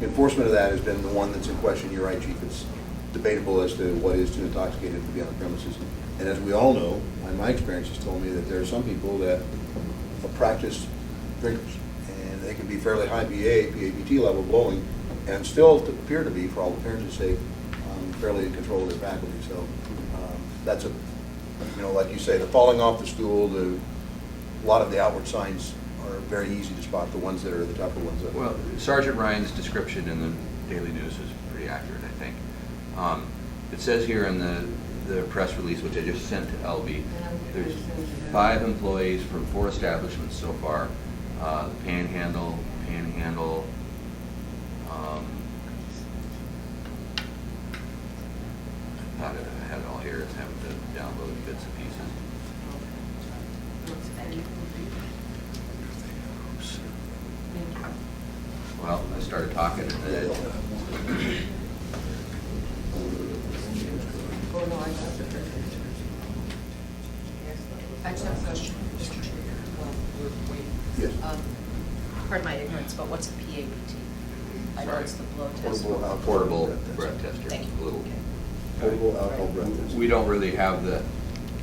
[SPEAKER 1] enforcement of that has been the one that's in question. You're right, Chief. It's debatable as to what is too intoxicated to be on the premises. And as we all know, my experience has told me that there are some people that are practiced drinkers, and they can be fairly high PABT level blowing, and still appear to be, for all appearances' sake, fairly in control of their faculty. So that's like you say, the falling off the stool, a lot of the outward signs are very easy to spot, the ones that are the tougher ones.
[SPEAKER 4] Well, Sergeant Ryan's description in the Daily News is pretty accurate, I think. It says here in the press release, which I just sent to LB, there's 5 employees from 4 establishments so far. The Panhandle, I had it all here, it's having to download bits and pieces. Well, I started talking and then
[SPEAKER 9] I just have a question, Mr. Chair. Well, we're waiting.
[SPEAKER 1] Yes.
[SPEAKER 9] Pardon my ignorance, but what's a PABT? I know it's the blow test.
[SPEAKER 4] portable breath tester.
[SPEAKER 9] Thank you.
[SPEAKER 4] Little.
[SPEAKER 1] Portable alcohol breath test.
[SPEAKER 4] We don't really have the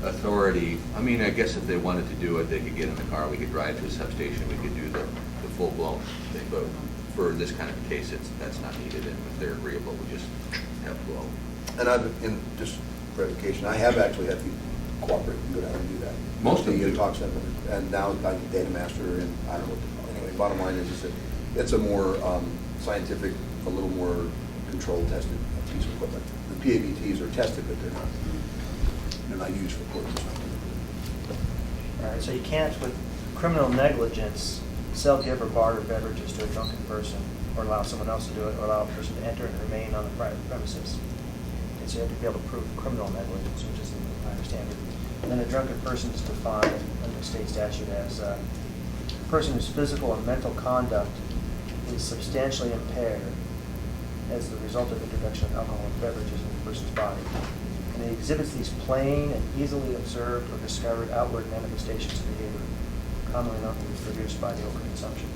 [SPEAKER 4] authority. I mean, I guess if they wanted to do it, they could get in the car, we could drive to a substation, we could do the full-blown thing. But for this kind of case, that's not needed, and if they're agreeable, we just have blow.
[SPEAKER 1] And just verification. I have actually had people cooperate and go down and do that.
[SPEAKER 4] Most of them
[SPEAKER 1] The
[SPEAKER 4] do.
[SPEAKER 1] talk center, and now I get Data Master, and I don't know what to call it. Anyway, bottom line is that it's a more scientific, a little more controlled, tested piece of equipment. The PAVTs are tested, but they're not used for court.
[SPEAKER 5] All right, so you can't, with criminal negligence, sell, give, or barter beverages to a drunken person, or allow someone else to do it, or allow a person to enter and remain on the private premises. And so you have to be able to prove criminal negligence, which is, I understand it. And then a drunken person is defined under the state statute as a person whose physical and mental conduct is substantially impaired as the result of introduction of alcoholic beverages in the person's body. And it exhibits these plain and easily observed or discovered outward manifestations of behavior, commonly known as produced by the overconsumption.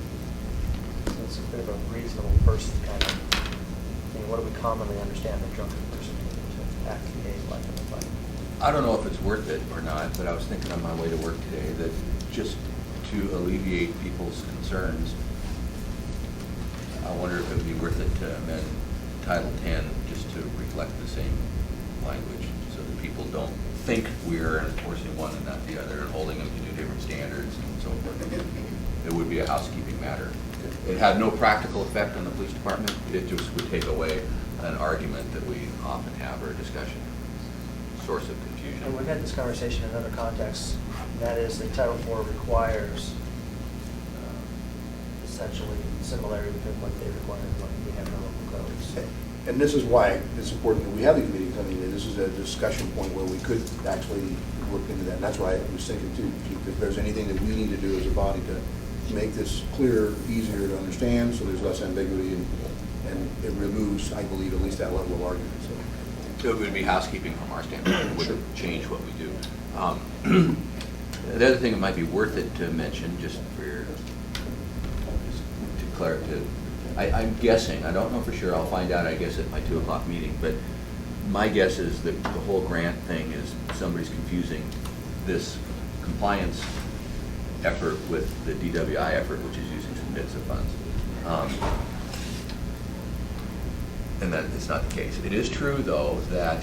[SPEAKER 5] So it's a bit of a reasonable person kind of thing. What do we commonly understand a drunken person to act, behave like, and look like?
[SPEAKER 4] I don't know if it's worth it or not, but I was thinking on my way to work today that just to alleviate people's concerns, I wonder if it would be worth it to amend Title 10 just to reflect the same language, so that people don't think we're enforcing one and not the other, and holding them to two different standards and so forth. It would be a housekeeping matter. It had no practical effect on the police department. It just would take away an argument that we often have, or a discussion, source of confusion.
[SPEAKER 5] And we've had this conversation in other contexts, and that is that Title IV requires essentially similarity between what they require and what we have in our local codes.
[SPEAKER 1] And this is why it's important that we have these meetings. I mean, this is a discussion point where we could actually look into that. And that's why I was thinking too, Chief, if there's anything that we need to do as a body to make this clearer, easier to understand, so there's less ambiguity, and it removes, I believe, at least that level of argument.
[SPEAKER 4] So it would be housekeeping from our standpoint. It wouldn't change what we do. The other thing that might be worth it to mention, just for your, to clarify, I'm guessing, I don't know for sure, I'll find out, I guess, at my 2 o'clock meeting, but my guess is that the whole grant thing is somebody's confusing this compliance effort with the DWI effort, which is using some bits of funds. And that is not the case. It is true, though, that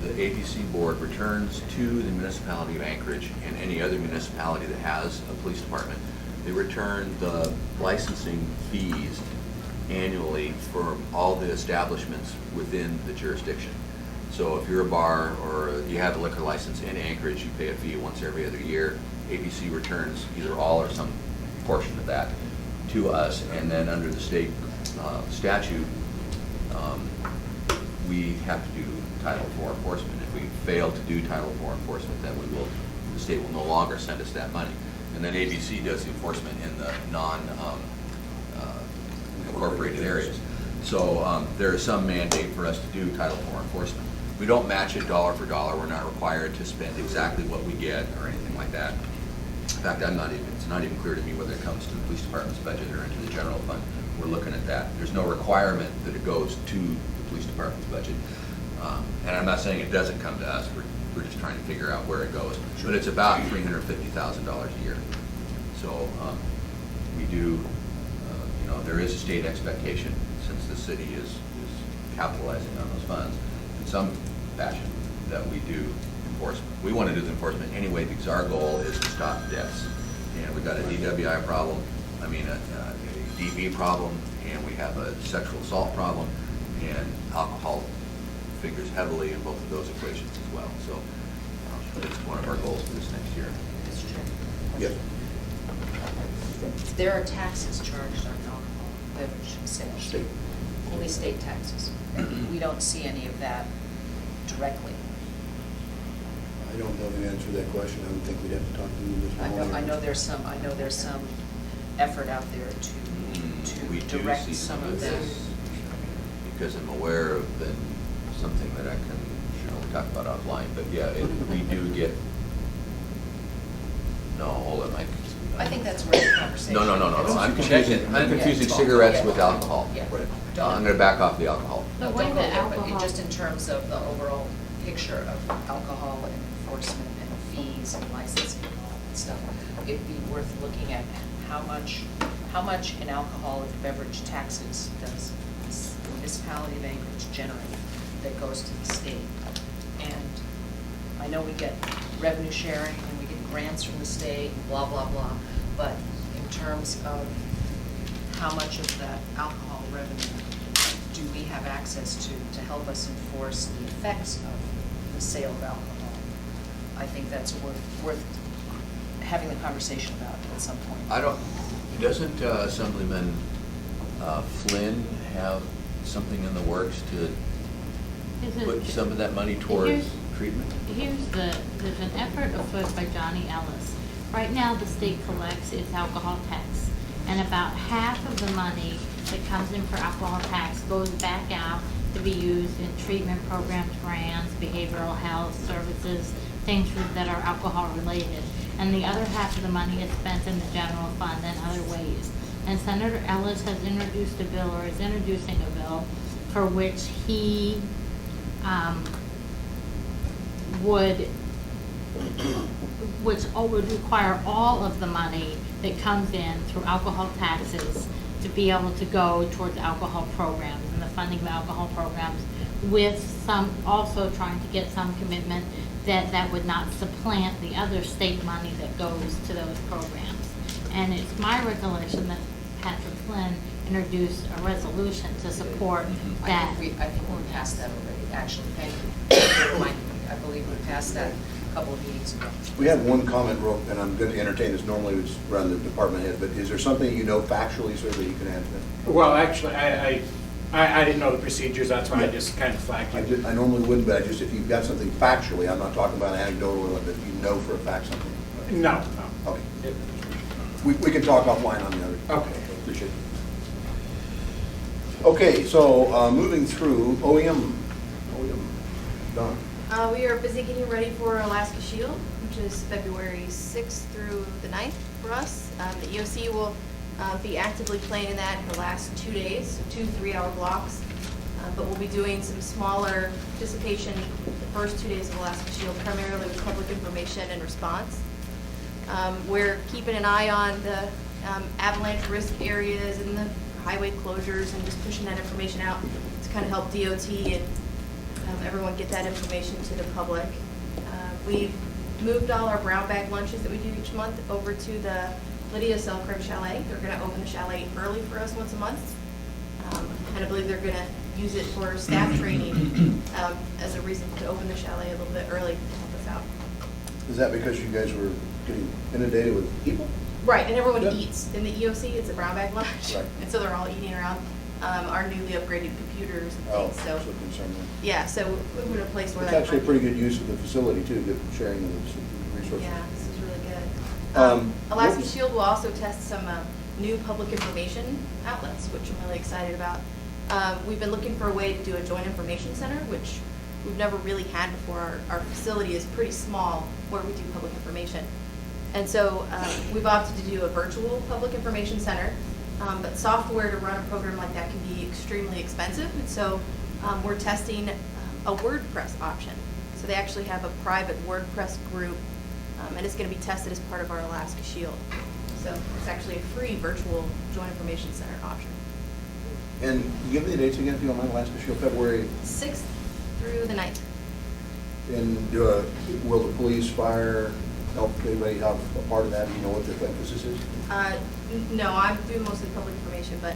[SPEAKER 4] the ABC board returns to the municipality of Anchorage and any other municipality that has a police department. They return the licensing fees annually for all the establishments within the jurisdiction. So if you're a bar or you have a liquor license in Anchorage, you pay a fee once every other year. ABC returns either all or some portion of that to us, and then under the state statute, we have to do Title IV enforcement. If we fail to do Title IV enforcement, then the state will no longer send us that money. And then ABC does the enforcement in the incorporated areas. So there is some mandate for us to do Title IV enforcement. We don't match it dollar for dollar. We're not required to spend exactly what we get or anything like that. In fact, it's not even clear to me whether it comes to the police department's budget or into the general fund. We're looking at that. There's no requirement that it goes to the police department's budget. And I'm not saying it doesn't come to us. We're just trying to figure out where it goes. But it's about $350,000 a year. So we do, there is a state expectation, since the city is capitalizing on those funds in some fashion, that we do enforcement. We want to do the enforcement anyway because our goal is to stop deaths. And we've got a DWI problem, a DV problem, and we have a sexual assault problem, and alcohol figures heavily in both of those equations as well. So it's one of our goals for this next year.
[SPEAKER 9] Mr. Chairman?
[SPEAKER 1] Yes.
[SPEAKER 9] There are taxes charged on alcohol beverage sales.
[SPEAKER 1] State.
[SPEAKER 9] Only state taxes. We don't see any of that directly.
[SPEAKER 1] I don't know the answer to that question. I would think we'd have to talk to Mr. Muller.
[SPEAKER 9] I know there's some effort out there
[SPEAKER 4] We
[SPEAKER 9] to
[SPEAKER 4] do
[SPEAKER 9] direct
[SPEAKER 4] see
[SPEAKER 9] some of that.
[SPEAKER 4] this, because I'm aware of something that I can, talk about offline, but yeah, we do get, no, hold on, Mike.
[SPEAKER 9] I think that's where the conversation.
[SPEAKER 4] No, I'm confusing
[SPEAKER 9] Yeah.
[SPEAKER 4] cigarettes with alcohol.
[SPEAKER 9] Yeah.
[SPEAKER 1] Right.
[SPEAKER 4] I'm gonna back off the alcohol.
[SPEAKER 8] But
[SPEAKER 9] Don't
[SPEAKER 8] what
[SPEAKER 9] go
[SPEAKER 8] about
[SPEAKER 9] there, but
[SPEAKER 8] alcohol?
[SPEAKER 9] just in terms of the overall picture of alcohol and enforcement and fees and licensing and all that stuff, it'd be worth looking at how much in alcoholic beverage taxes does the municipality of Anchorage generate that goes to the state? And I know we get revenue sharing and we get grants from the state, blah, blah, blah, but in terms of how much of that alcohol revenue do we have access to help us enforce the effects of the sale of alcohol? I think that's worth having the conversation about at some point.
[SPEAKER 4] Doesn't Assemblyman Flynn have something in the works to put some of that money towards treatment?
[SPEAKER 8] There's an effort afoot by Johnny Ellis. Right now, the state collects its alcohol tax, and about half of the money that comes in for alcohol tax goes back out to be used in treatment programs, grants, behavioral health services, things that are alcohol related. And the other half of the money is spent in the general fund and other ways. And Senator Ellis has introduced a bill, or is introducing a bill, for which he would require all of the money that comes in through alcohol taxes to be able to go towards alcohol programs and the funding of alcohol programs, with some, also trying to get some commitment that would not supplant the other state money that goes to those programs. And it's my recollection that Patrick Flynn introduced a resolution to support that.
[SPEAKER 9] I think we passed that already, actually. Thank you. I believe we passed that a couple of meetings ago.
[SPEAKER 1] We have one comment, and I'm going to entertain this. Normally it's around the department head, but is there something you know factually, sir, that you can add to that?
[SPEAKER 10] Well, actually, I didn't know the procedures, that's why I just kind of flagged it.
[SPEAKER 1] I normally wouldn't, but if you've got something factually, I'm not talking about anecdotal, but you know for a fact something.
[SPEAKER 10] No.
[SPEAKER 1] Okay. We can talk offline on the other.
[SPEAKER 10] Okay.
[SPEAKER 1] Appreciate it. Okay, so moving through OEM. Don.
[SPEAKER 11] We are busy getting ready for Alaska Shield, which is February 6th through the 9th for us. The EOC will be actively playing in that in the last 2 days, so 2 3-hour blocks. But we'll be doing some smaller participation the first 2 days of Alaska Shield, primarily with public information and response. We're keeping an eye on the avalanche risk areas and the highway closures and just pushing that information out to kind of help DOT and everyone get that information to the public. We've moved all our brown bag lunches that we do each month over to the Lydia Selkirk Chalet. They're going to open the chalet early for us once a month. I kind of believe they're going to use it for staff training as a reason to open the chalet a little bit early to help us out.
[SPEAKER 1] Is that because you guys were getting inundated with people?
[SPEAKER 11] Right, and everyone
[SPEAKER 1] Yep.
[SPEAKER 11] eats. In the EOC, it's a brown bag lunch.
[SPEAKER 1] Right.
[SPEAKER 11] And so they're all eating around our newly upgraded computers and things. So,
[SPEAKER 1] that's what concerned me.
[SPEAKER 11] yeah, so we're in a place where
[SPEAKER 1] It's
[SPEAKER 11] that
[SPEAKER 1] actually a
[SPEAKER 11] might
[SPEAKER 1] pretty
[SPEAKER 11] be-
[SPEAKER 1] good use of the facility too, good sharing of the resources.
[SPEAKER 11] Yeah, this is really good.
[SPEAKER 1] Um,
[SPEAKER 11] Alaska
[SPEAKER 1] what-
[SPEAKER 11] Shield will also test some new public information outlets, which I'm really excited about. We've been looking for a way to do a joint information center, which we've never really had before. Our facility is pretty small where we do public information. And so we've opted to do a virtual public information center, but software to run a program like that can be extremely expensive. And so we're testing a WordPress option. So they actually have a private WordPress group, and it's going to be tested as part of our Alaska Shield. So it's actually a free virtual joint information center option.
[SPEAKER 1] And give me the dates again, if you don't mind, Alaska Shield, February,
[SPEAKER 11] 6th through the 9th.
[SPEAKER 1] and will the police, fire, help, anybody have a part of that? Do you know what the emphasis is?
[SPEAKER 11] No, I'm doing mostly public information, but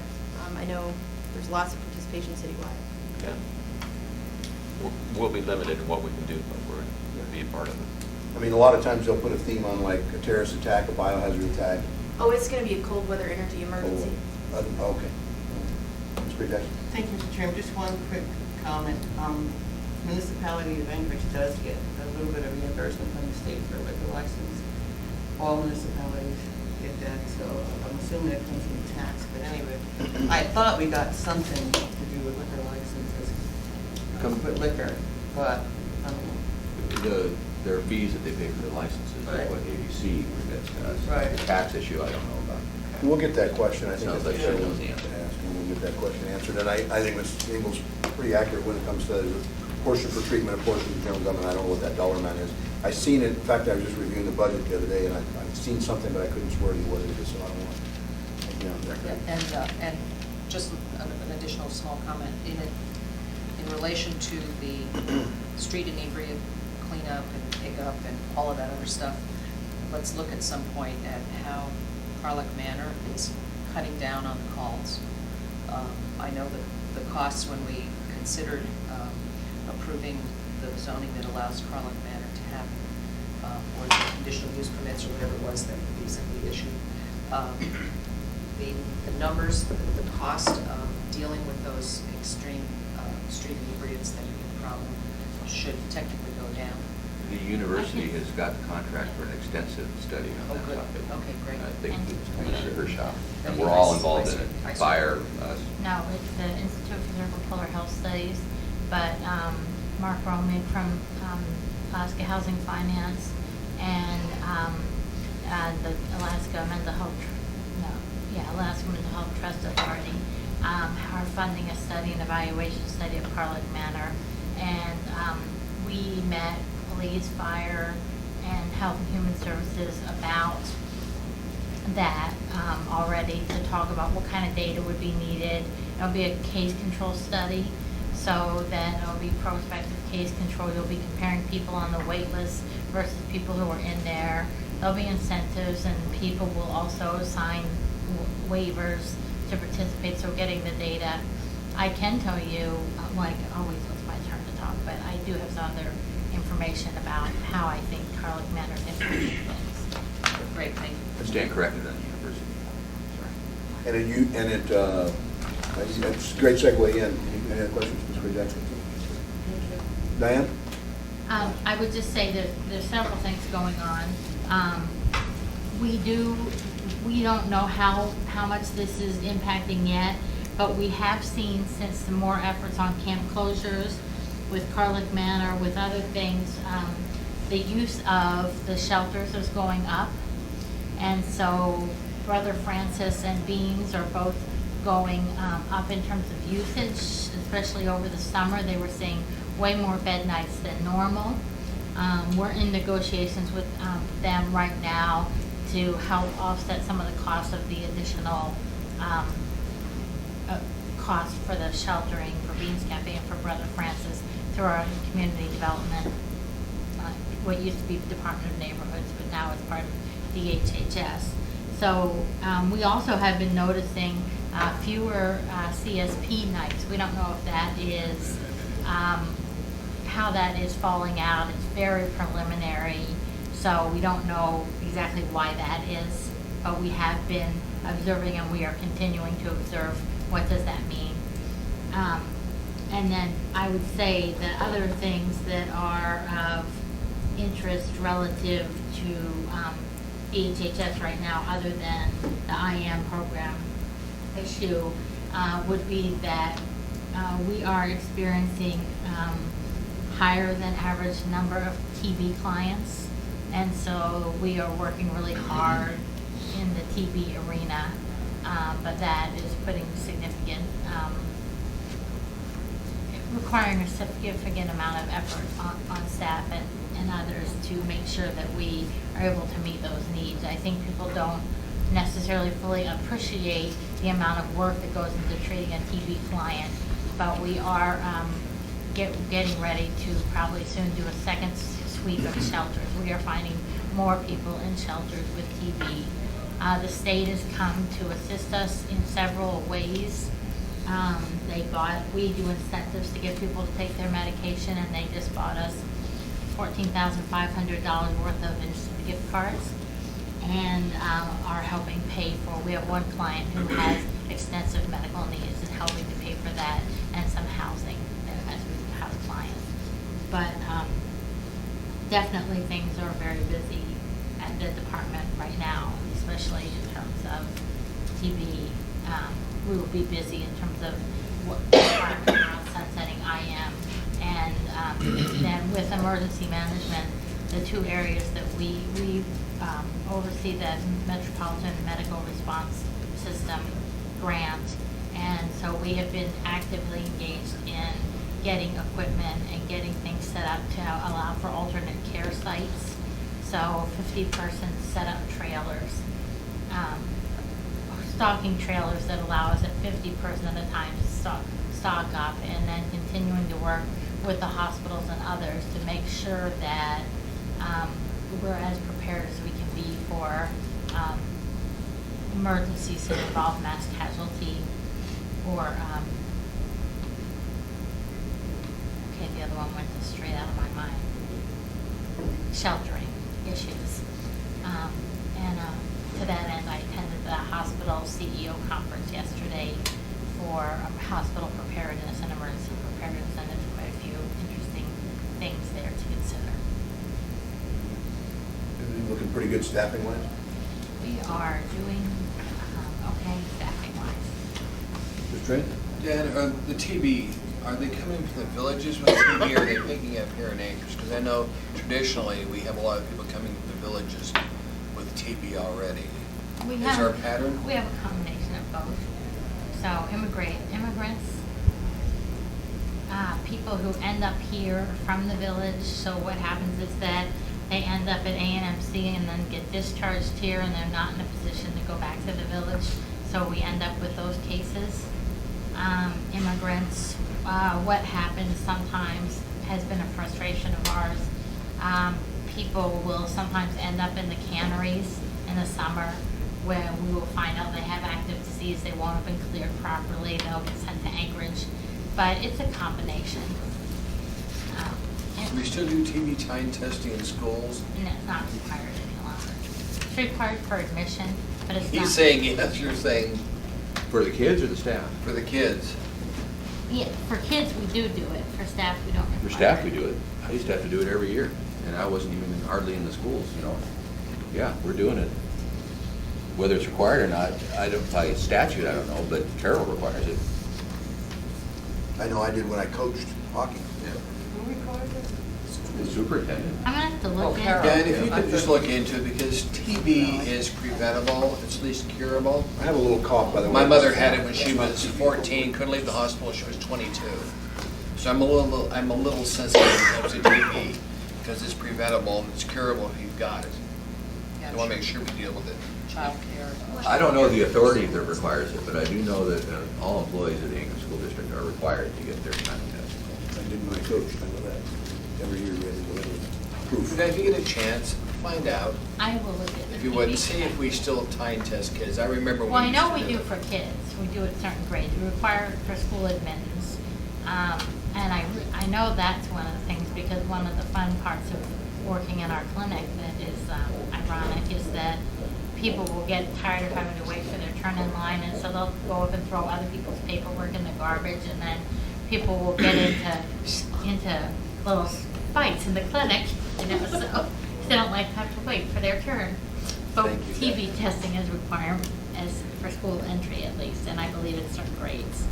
[SPEAKER 11] I know there's lots of participation citywide.
[SPEAKER 2] Yeah. We'll be limited in what we can do, but we're going to be a part of it.
[SPEAKER 1] I mean, a lot of times they'll put a theme on like a terrorist attack, a biohazard attack.
[SPEAKER 11] Oh, it's going to be a cold weather energy emergency.
[SPEAKER 1] Okay. Ms. Pretext?
[SPEAKER 6] Thank you, Mr. Chairman. Just one quick comment. Municipality of Anchorage does get a little bit of reimbursement from the state for a liquor license. All municipalities get that, so I'm assuming it comes from tax. But anyway, I thought we got something to do with liquor licenses, with liquor, but
[SPEAKER 4] There are fees that they pay for the licenses,
[SPEAKER 6] Right.
[SPEAKER 4] like what ABC remits to us.
[SPEAKER 6] Right.
[SPEAKER 4] The tax issue, I don't know about.
[SPEAKER 1] We'll get that question. I think
[SPEAKER 4] Sounds
[SPEAKER 1] that's
[SPEAKER 4] like
[SPEAKER 1] what
[SPEAKER 4] she
[SPEAKER 1] we'll
[SPEAKER 4] knows the answer.
[SPEAKER 1] ask, and we'll get that question answered. And I think Ms. Engel's pretty accurate when it comes to the portion for treatment, a portion for general government. I don't know what that dollar amount is. I've seen it, in fact, I was just reviewing the budget the other day, and I've seen something, but I couldn't swear to you what it is, so I don't want to take you on record.
[SPEAKER 9] And just an additional small comment, in relation to the street inebriate cleanup and pickup and all of that other stuff. Let's look at some point at how Carlick Manor is cutting down on the calls. I know that the costs when we considered approving the zoning that allows Carlick Manor to have, or the conditional use permits or whatever it was that we recently issued. The numbers, the cost of dealing with those extreme street inebriates that are a problem should technically go down.
[SPEAKER 4] The university has got the contract for an extensive study
[SPEAKER 9] Oh,
[SPEAKER 4] on that
[SPEAKER 9] good.
[SPEAKER 4] topic.
[SPEAKER 9] Okay, great.
[SPEAKER 4] I think it's Commissioner Hershoff, and
[SPEAKER 9] Okay,
[SPEAKER 4] we're all
[SPEAKER 9] I see.
[SPEAKER 4] involved in it,
[SPEAKER 9] I see.
[SPEAKER 4] fire,
[SPEAKER 8] No, it's the Institute for Cerebral Polar Health Studies, but Mark Romick from Alaska Housing Finance and the Alaska Mental Health, Alaska Mental Health Trust Authority are funding a study, an evaluation study of Carlick Manor. And we met police, fire, and Health and Human Services about that already to talk about what kind of data would be needed. It'll be a case control study, so then it'll be prospective case control. You'll be comparing people on the wait list versus people who are in there. There'll be incentives, and people will also sign waivers to participate, so getting the data. I can tell you, like always it's my turn to talk, but I do have some other information about how I think Carlick Manor implements things.
[SPEAKER 9] Great, thank you.
[SPEAKER 4] I stand corrected on the university.
[SPEAKER 1] It's a great segue in. Any other questions, Ms. Gray Jackson? Diane?
[SPEAKER 8] I would just say that there's several things going on. We don't know how much this is impacting yet, but we have seen, since some more efforts on camp closures with Carlick Manor, with other things, the use of the shelters is going up. And so Brother Francis and Beams are both going up in terms of usage, especially over the summer. They were seeing way more bed nights than normal. We're in negotiations with them right now to help offset some of the costs of the additional costs for the sheltering for Beams Cafe and for Brother Francis through our community development, what used to be the Department of Neighborhoods, but now it's part of DHHS. So we also have been noticing fewer CSP nights. We don't know if that is how that is falling out. It's very preliminary, so we don't know exactly why that is, but we have been observing, and we are continuing to observe what does that mean. And then I would say the other things that are of interest relative to DHHS right now, other than the IM program issue, would be that we are experiencing higher than average number of TB clients, and so we are working really hard in the TB arena, but that is putting significant, requiring a significant amount of effort on staff and others to make sure that we are able to meet those needs. I think people don't necessarily fully appreciate the amount of work that goes into treating a TB client, but we are getting ready to probably soon do a second sweep of shelters. We are finding more people in shelters with TB. The state has come to assist us in several ways. We do incentives to get people to take their medication, and they just bought us $14,500 worth of gift cards, and are helping pay for. We have one client who has extensive medical needs and helping to pay for that, and some housing as we house clients. But definitely things are very busy at the department right now, especially in terms of TB. We will be busy in terms of what around sunsetting IM, and then with emergency management, the two areas that we oversee the Metropolitan Medical Response System grant, and so we have been actively engaged in getting equipment and getting things set up to allow for alternate care sites. So 50-person set up trailers, stocking trailers that allow us at 50% of the time to stock up, and then continuing to work with the hospitals and others to make sure that we're as prepared as we can be for emergencies that involve mass casualty or, okay, the other one went straight out of my mind. Sheltering issues. To that end, I attended the hospital CEO conference yesterday for hospital preparedness and emergency preparedness, and there's quite a few interesting things there to consider.
[SPEAKER 1] Everything looking pretty good staffing wise?
[SPEAKER 8] We are doing okay staffing-wise.
[SPEAKER 1] Mr. Trent?
[SPEAKER 3] Dan, the TB, are they coming from the villages with TB, or are they picking up here in Acres? Because I know traditionally, we have a lot of people coming from the villages with TB already.
[SPEAKER 8] We
[SPEAKER 3] Is
[SPEAKER 8] have,
[SPEAKER 3] there a pattern?
[SPEAKER 8] We have a combination of both. So immigrants, people who end up here from the village. So what happens is that they end up at ANMC and then get discharged here, and they're not in a position to go back to the village. So we end up with those cases. Immigrants, what happens sometimes has been a frustration of ours. People will sometimes end up in the canneries in the summer where we will find out they have active disease, they won't have been cleared properly, they'll get sent to Anchorage. But it's a combination.
[SPEAKER 3] Do we still do TB time testing in schools?
[SPEAKER 8] And it's not required any longer. It's required for admission, but it's not.
[SPEAKER 3] He's saying yes, you're saying
[SPEAKER 4] For the kids or the staff?
[SPEAKER 3] for the kids.
[SPEAKER 8] Yeah, for kids, we do it. For staff, we don't require
[SPEAKER 4] For staff, we do it. I used to have to do it every year, and I wasn't even hardly in the schools, you know. Yeah, we're doing it. Whether it's required or not, I don't, by statute, I don't know, but Carroll requires it.
[SPEAKER 1] I know I did when I coached hockey.
[SPEAKER 4] The superintendent.
[SPEAKER 8] I'm gonna have to look
[SPEAKER 9] Carol.
[SPEAKER 8] into
[SPEAKER 3] Dan,
[SPEAKER 8] it.
[SPEAKER 3] if you could just look into it, because TB is preventable, it's least curable.
[SPEAKER 1] I have a little cough, by the way.
[SPEAKER 3] My mother had it when she was 14, couldn't leave the hospital, she was 22. So I'm a little sensitive when it comes to TB, because it's preventable and it's curable if you've got it.
[SPEAKER 9] Yeah,
[SPEAKER 3] I want to make sure we deal with it.
[SPEAKER 9] Childcare.
[SPEAKER 4] I don't know the authority that requires it, but I do know that all employees of the Anchorage School District are required to get their time test.
[SPEAKER 1] I did when I coached, I know that. Every year we had to go in with proof.
[SPEAKER 3] Now, if you get a chance, find out,
[SPEAKER 8] I will look at the
[SPEAKER 3] if you would,
[SPEAKER 8] TV
[SPEAKER 3] see if we still time test kids. I remember when
[SPEAKER 8] Well, I
[SPEAKER 3] we
[SPEAKER 8] know we
[SPEAKER 3] used to
[SPEAKER 8] do for kids. We do at certain grades. We require it for school admittance. And I know that's one of the things, because one of the fun parts of working in our clinic that is ironic is that people will get tired of having to wait for their turn in line, and so they'll go up and throw other people's paperwork in the garbage, and then people will get into little fights in the clinic, you know, so they don't like to have to wait for their turn. But
[SPEAKER 1] Thank you,
[SPEAKER 8] TB testing is required as for school entry at least, and I believe it's certain grades.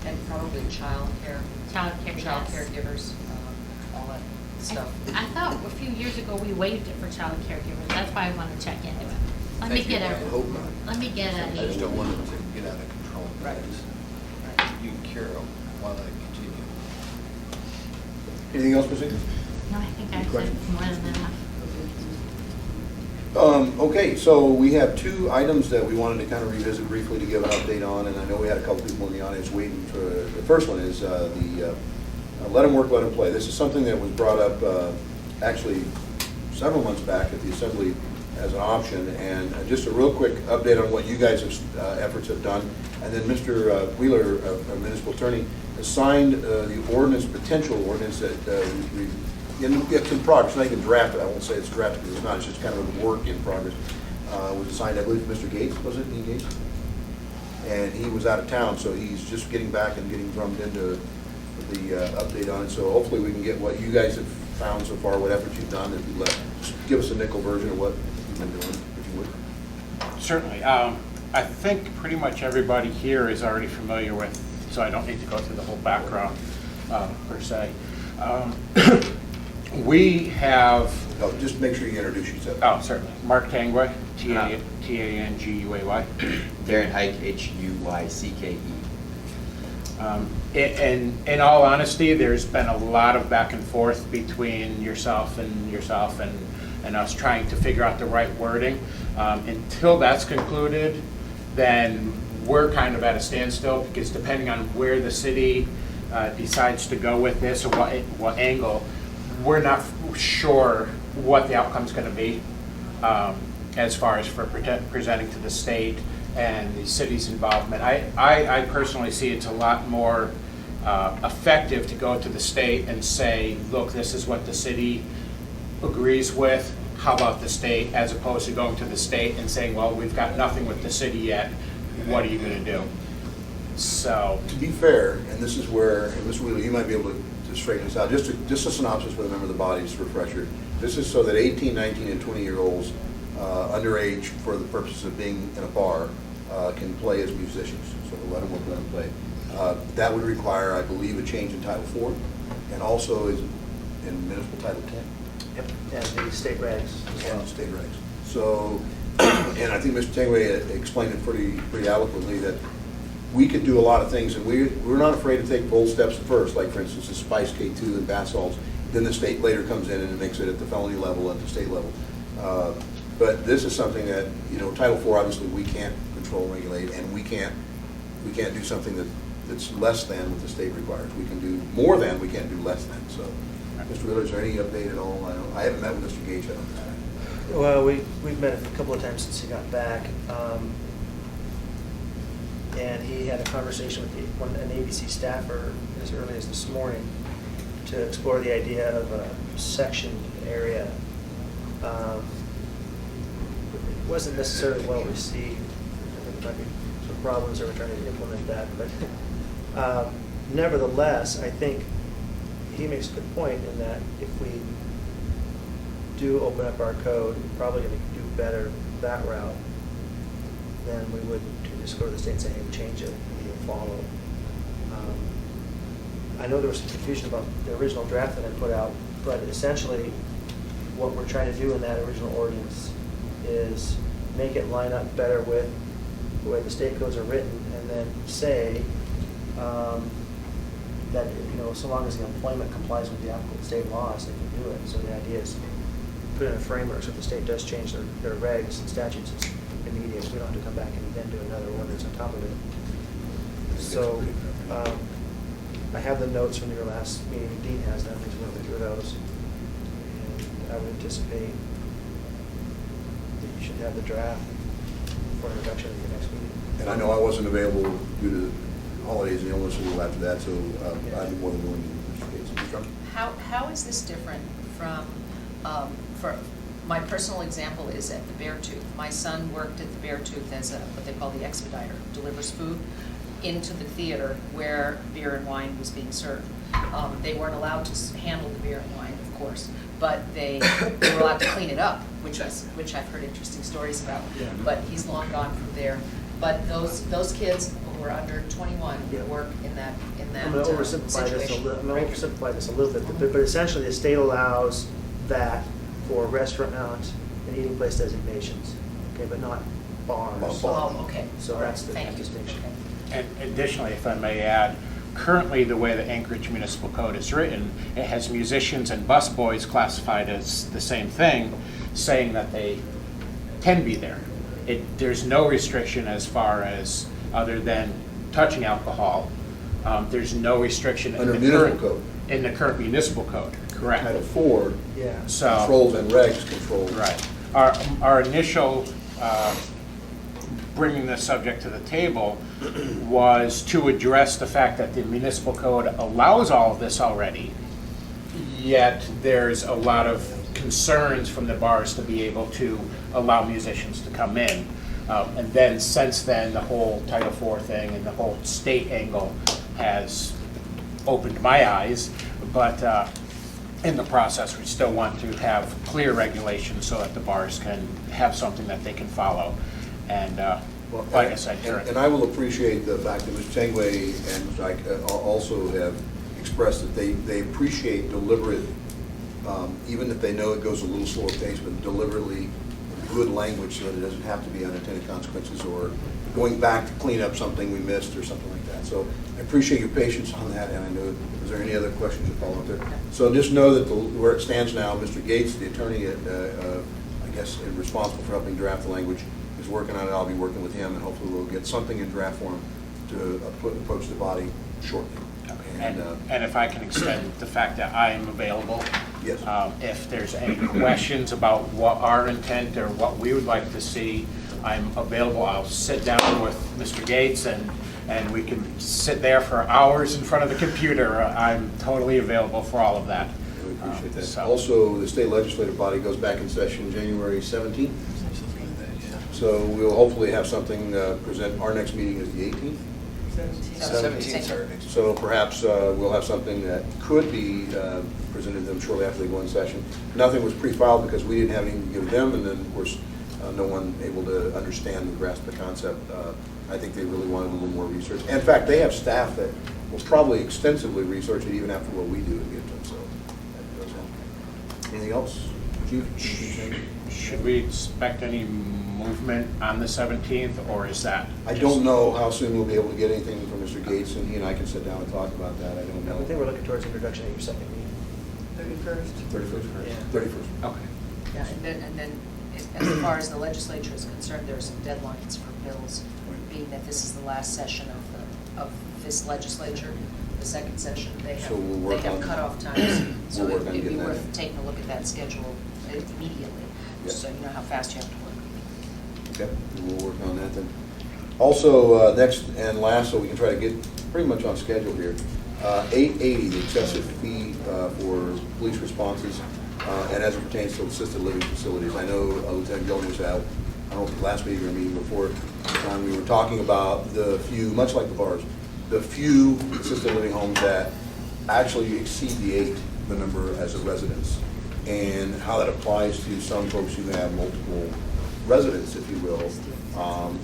[SPEAKER 9] And probably childcare.
[SPEAKER 8] Childcare,
[SPEAKER 9] Child
[SPEAKER 8] yes.
[SPEAKER 9] caregivers, all that stuff.
[SPEAKER 8] I thought a few years ago we waived it for child caregivers. That's why I want to check into it. Let me
[SPEAKER 3] Thank you,
[SPEAKER 8] get
[SPEAKER 1] I hope not.
[SPEAKER 8] let me get
[SPEAKER 3] I just
[SPEAKER 8] a,
[SPEAKER 3] don't want it to get out of control.
[SPEAKER 9] Right.
[SPEAKER 3] You can cure them while they continue.
[SPEAKER 1] Anything else, Ms. Ingram?
[SPEAKER 8] no, I think I
[SPEAKER 1] Any
[SPEAKER 8] said
[SPEAKER 1] questions?
[SPEAKER 8] more than enough.
[SPEAKER 1] Okay, so we have two items that we wanted to kind of revisit briefly to give an update on, and I know we had a couple people in the audience waiting for, the first one is the let them work, let them play. This is something that was brought up actually several months back at the Assembly as an option, and just a real quick update on what you guys' efforts have done. And then Mr. Wheeler, our municipal attorney, has signed the ordinance, potential ordinance that it's in progress, not even drafted. I won't say it's drafted because it's not, it's just kind of a work in progress. Was signed, I believe, Mr. Gates, was it, Dean Gates? And he was out of town, so he's just getting back and getting drummed into the update on it. So hopefully we can get what you guys have found so far, what efforts you've done, if you let, just give us a nickel version of what you've been doing, if you would.
[SPEAKER 10] Certainly. I think pretty much everybody here is already familiar with, so I don't need to go through the whole background per se. We have,
[SPEAKER 1] Oh, just make sure you introduce yourself.
[SPEAKER 10] oh, certainly, Mark Tanguay, Tanguay.
[SPEAKER 12] Darren Hike, Huycke.
[SPEAKER 10] In all honesty, there's been a lot of back and forth between yourself and us trying to figure out the right wording. Until that's concluded, then we're kind of at a standstill, because depending on where the city decides to go with this or what angle, we're not sure what the outcome's going to be as far as for presenting to the state and the city's involvement. I personally see it's a lot more effective to go to the state and say, look, this is what the city agrees with, how about the state, as opposed to going to the state and saying, well, we've got nothing with the city yet, what are you going to do? So,
[SPEAKER 1] To be fair, and this is where, and Mr. Wheeler, you might be able to straighten this out, just a synopsis for the member of the body, just a refresher. This is so that 18, 19, and 20-year-olds underage, for the purposes of being in a bar, can play as musicians. So let them work, let them play. That would require, I believe, a change in Title IV, and also is in municipal Title 10.
[SPEAKER 5] Yep, and the state regs as well.
[SPEAKER 1] And state regs. So, and I think Mr. Tangway explained it pretty eloquently, that we could do a lot of things, and we're not afraid to take bold steps first, like for instance, the Spice K2 and bath salts. Then the state later comes in and makes it at the felony level, at the state level. But this is something that, you know, Title IV, obviously, we can't control, regulate, and we can't do something that's less than what the state requires. We can do more than, we can't do less than. So, Mr. Wheeler, is there any update at all? I haven't met with Mr. Gage yet on this.
[SPEAKER 5] Well, we've met a couple of times since he got back. And he had a conversation with an ABC staffer as early as this morning to explore the idea of a sectioned area. It wasn't necessarily well received. I think there might be some problems that we're trying to implement that. But nevertheless, I think he makes a good point in that if we do open up our code, we're probably going to do better that route than we would to just go to the state and say, hey, change it, and you'll follow. I know there was some confusion about the original draft that I put out, but essentially what we're trying to do in that original ordinance is make it line up better with the way the state codes are written, and then say that, you know, so long as the employment complies with the applicable state laws, they can do it. So the idea is put in a framework so if the state does change their regs and statutes, it's immediate. We don't have to come back and then do another ordinance on top of it. So I have the notes from your last meeting. Dean has them. He's working through those. And I would anticipate that you should have the draft for introduction at your next meeting.
[SPEAKER 1] And I know I wasn't available due to holidays and illness a little after that, so I'd be more than willing to participate. Mr. Trump?
[SPEAKER 9] How is this different from, for my personal example is at the Beartooth. My son worked at the Beartooth as what they call the expediter, delivers food into the theater where beer and wine was being served. They weren't allowed to handle the beer and wine, of course, but they were allowed to clean it up, which I've heard interesting stories about.
[SPEAKER 5] Yeah.
[SPEAKER 9] But he's long gone from there. But those kids who are under 21
[SPEAKER 5] Yeah.
[SPEAKER 9] work in that
[SPEAKER 5] I'm going to oversimplify this a
[SPEAKER 9] situation.
[SPEAKER 5] little bit, but essentially the state allows that for restaurant and eating place designations, okay, but not bars.
[SPEAKER 9] Oh, okay.
[SPEAKER 5] So that's the
[SPEAKER 9] Thank you.
[SPEAKER 5] distinction.
[SPEAKER 9] Okay.
[SPEAKER 10] and additionally, if I may add, currently the way the Anchorage Municipal Code is written, it has musicians and busboys classified as the same thing, saying that they can be there. There's no restriction as far as, other than touching alcohol. There's no restriction in
[SPEAKER 1] Under
[SPEAKER 10] the
[SPEAKER 1] municipal
[SPEAKER 10] current
[SPEAKER 1] code.
[SPEAKER 10] in the current municipal code. Correct.
[SPEAKER 1] Title IV
[SPEAKER 5] Yeah.
[SPEAKER 10] So
[SPEAKER 1] controls and regs control.
[SPEAKER 10] right. Our initial bringing this subject to the table was to address the fact that the municipal code allows all of this already, yet there's a lot of concerns from the bars to be able to allow musicians to come in. And then since then, the whole Title IV thing and the whole state angle has opened my eyes, but in the process, we still want to have clear regulations so that the bars can have something that they can follow. And
[SPEAKER 1] Well,
[SPEAKER 10] like I said,
[SPEAKER 1] and I will appreciate the fact that Mr. Tangway and Mr. Ike also have expressed that they appreciate deliberate, even if they know it goes a little slower pace, but deliberately good language so that it doesn't have to be unintended consequences or going back to clean up something we missed or something like that. So I appreciate your patience on that, and I know, is there any other questions that follow up there? So just know that where it stands now, Mr. Gates, the attorney, I guess, responsible for helping draft the language, is working on it. I'll be working with him, and hopefully we'll get something in draft form to approach the body shortly.
[SPEAKER 10] and if I can extend the fact that I am available
[SPEAKER 1] Yes.
[SPEAKER 10] If there's any questions about what our intent or what we would like to see, I'm available. I'll sit down with Mr. Gates and we can sit there for hours in front of the computer. I'm totally available for all of that.
[SPEAKER 1] We appreciate that.
[SPEAKER 10] So-
[SPEAKER 1] Also, the state legislative body goes back in session January 17th. So we'll hopefully have something present. Our next meeting is the 18th.
[SPEAKER 3] 17th, sorry.
[SPEAKER 1] So perhaps we'll have something that could be presented to them shortly after they go in session. Nothing was pre-filed because we didn't have anything to give them, and then, of course, no one able to understand and grasp the concept. I think they really wanted a little more research. In fact, they have staff that will probably extensively research it even after what we do to get to them, so that does help. Anything else, Chief?
[SPEAKER 10] Should we expect any movement on the 17th, or is that?
[SPEAKER 1] I don't know how soon we'll be able to get anything from Mr. Gates, and he and I can sit down and talk about that. I don't know.
[SPEAKER 5] I think we're looking towards introduction at your second meeting.
[SPEAKER 6] 31st.
[SPEAKER 1] 31st.
[SPEAKER 5] Yeah.
[SPEAKER 1] 31st.
[SPEAKER 10] Okay.
[SPEAKER 9] Yeah, and then as far as the legislature is concerned, there are some deadlines for bills, being that this is the last session of this legislature, the second session, they
[SPEAKER 1] So we'll work
[SPEAKER 9] have
[SPEAKER 1] on-
[SPEAKER 9] cutoff times. So
[SPEAKER 1] we'll work on
[SPEAKER 9] it'd be
[SPEAKER 1] getting that
[SPEAKER 9] worth
[SPEAKER 1] in.
[SPEAKER 9] taking a look at that schedule immediately,
[SPEAKER 1] Yeah.
[SPEAKER 9] so you know how fast you have to work.
[SPEAKER 1] Okay, we'll work on that then. Also, next and last, so we can try to get pretty much on schedule here, 880, the excessive fee for police responses, and as it pertains to assisted living facilities. I know Lieutenant Gilman was out, I don't know if the last meeting or meeting before, we were talking about the few, much like the bars, the few assisted living homes that actually exceed the number as a residence, and how that applies to some folks who have multiple residents, if you will,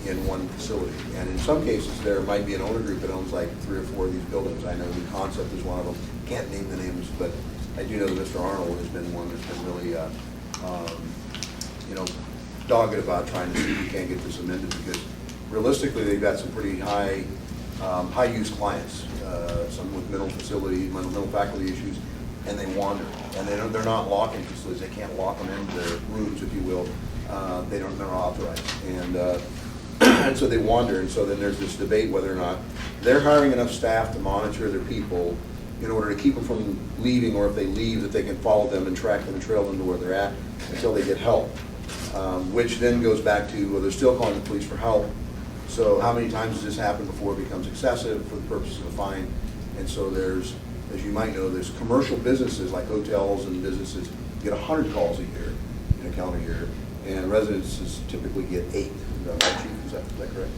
[SPEAKER 1] in one facility. And in some cases, there might be an owner group that owns like 3 or 4 of these buildings. I know the Concept is one of them. Can't name the names, but I do know that Mr. Arnold has been one that's been really, dogged about trying to see if we can't get this amended, because realistically, they've got some pretty high-use clients, some with mental faculty issues, and they wander. And they're not locking facilities. They can't lock them into their rooms, if you will. They're not authorized. And so they wander, and so then there's this debate whether or not they're hiring enough staff to monitor their people in order to keep them from leaving, or if they leave, that they can follow them and track them and trail them to where they're at until they get help. Which then goes back to, well, they're still calling the police for help. So how many times does this happen before it becomes excessive for the purpose of a fine? And so there's, as you might know, there's commercial businesses like hotels and businesses get 100 calls a year in a calendar year, and residences typically get 8. Is that right, Chief? Is that correct?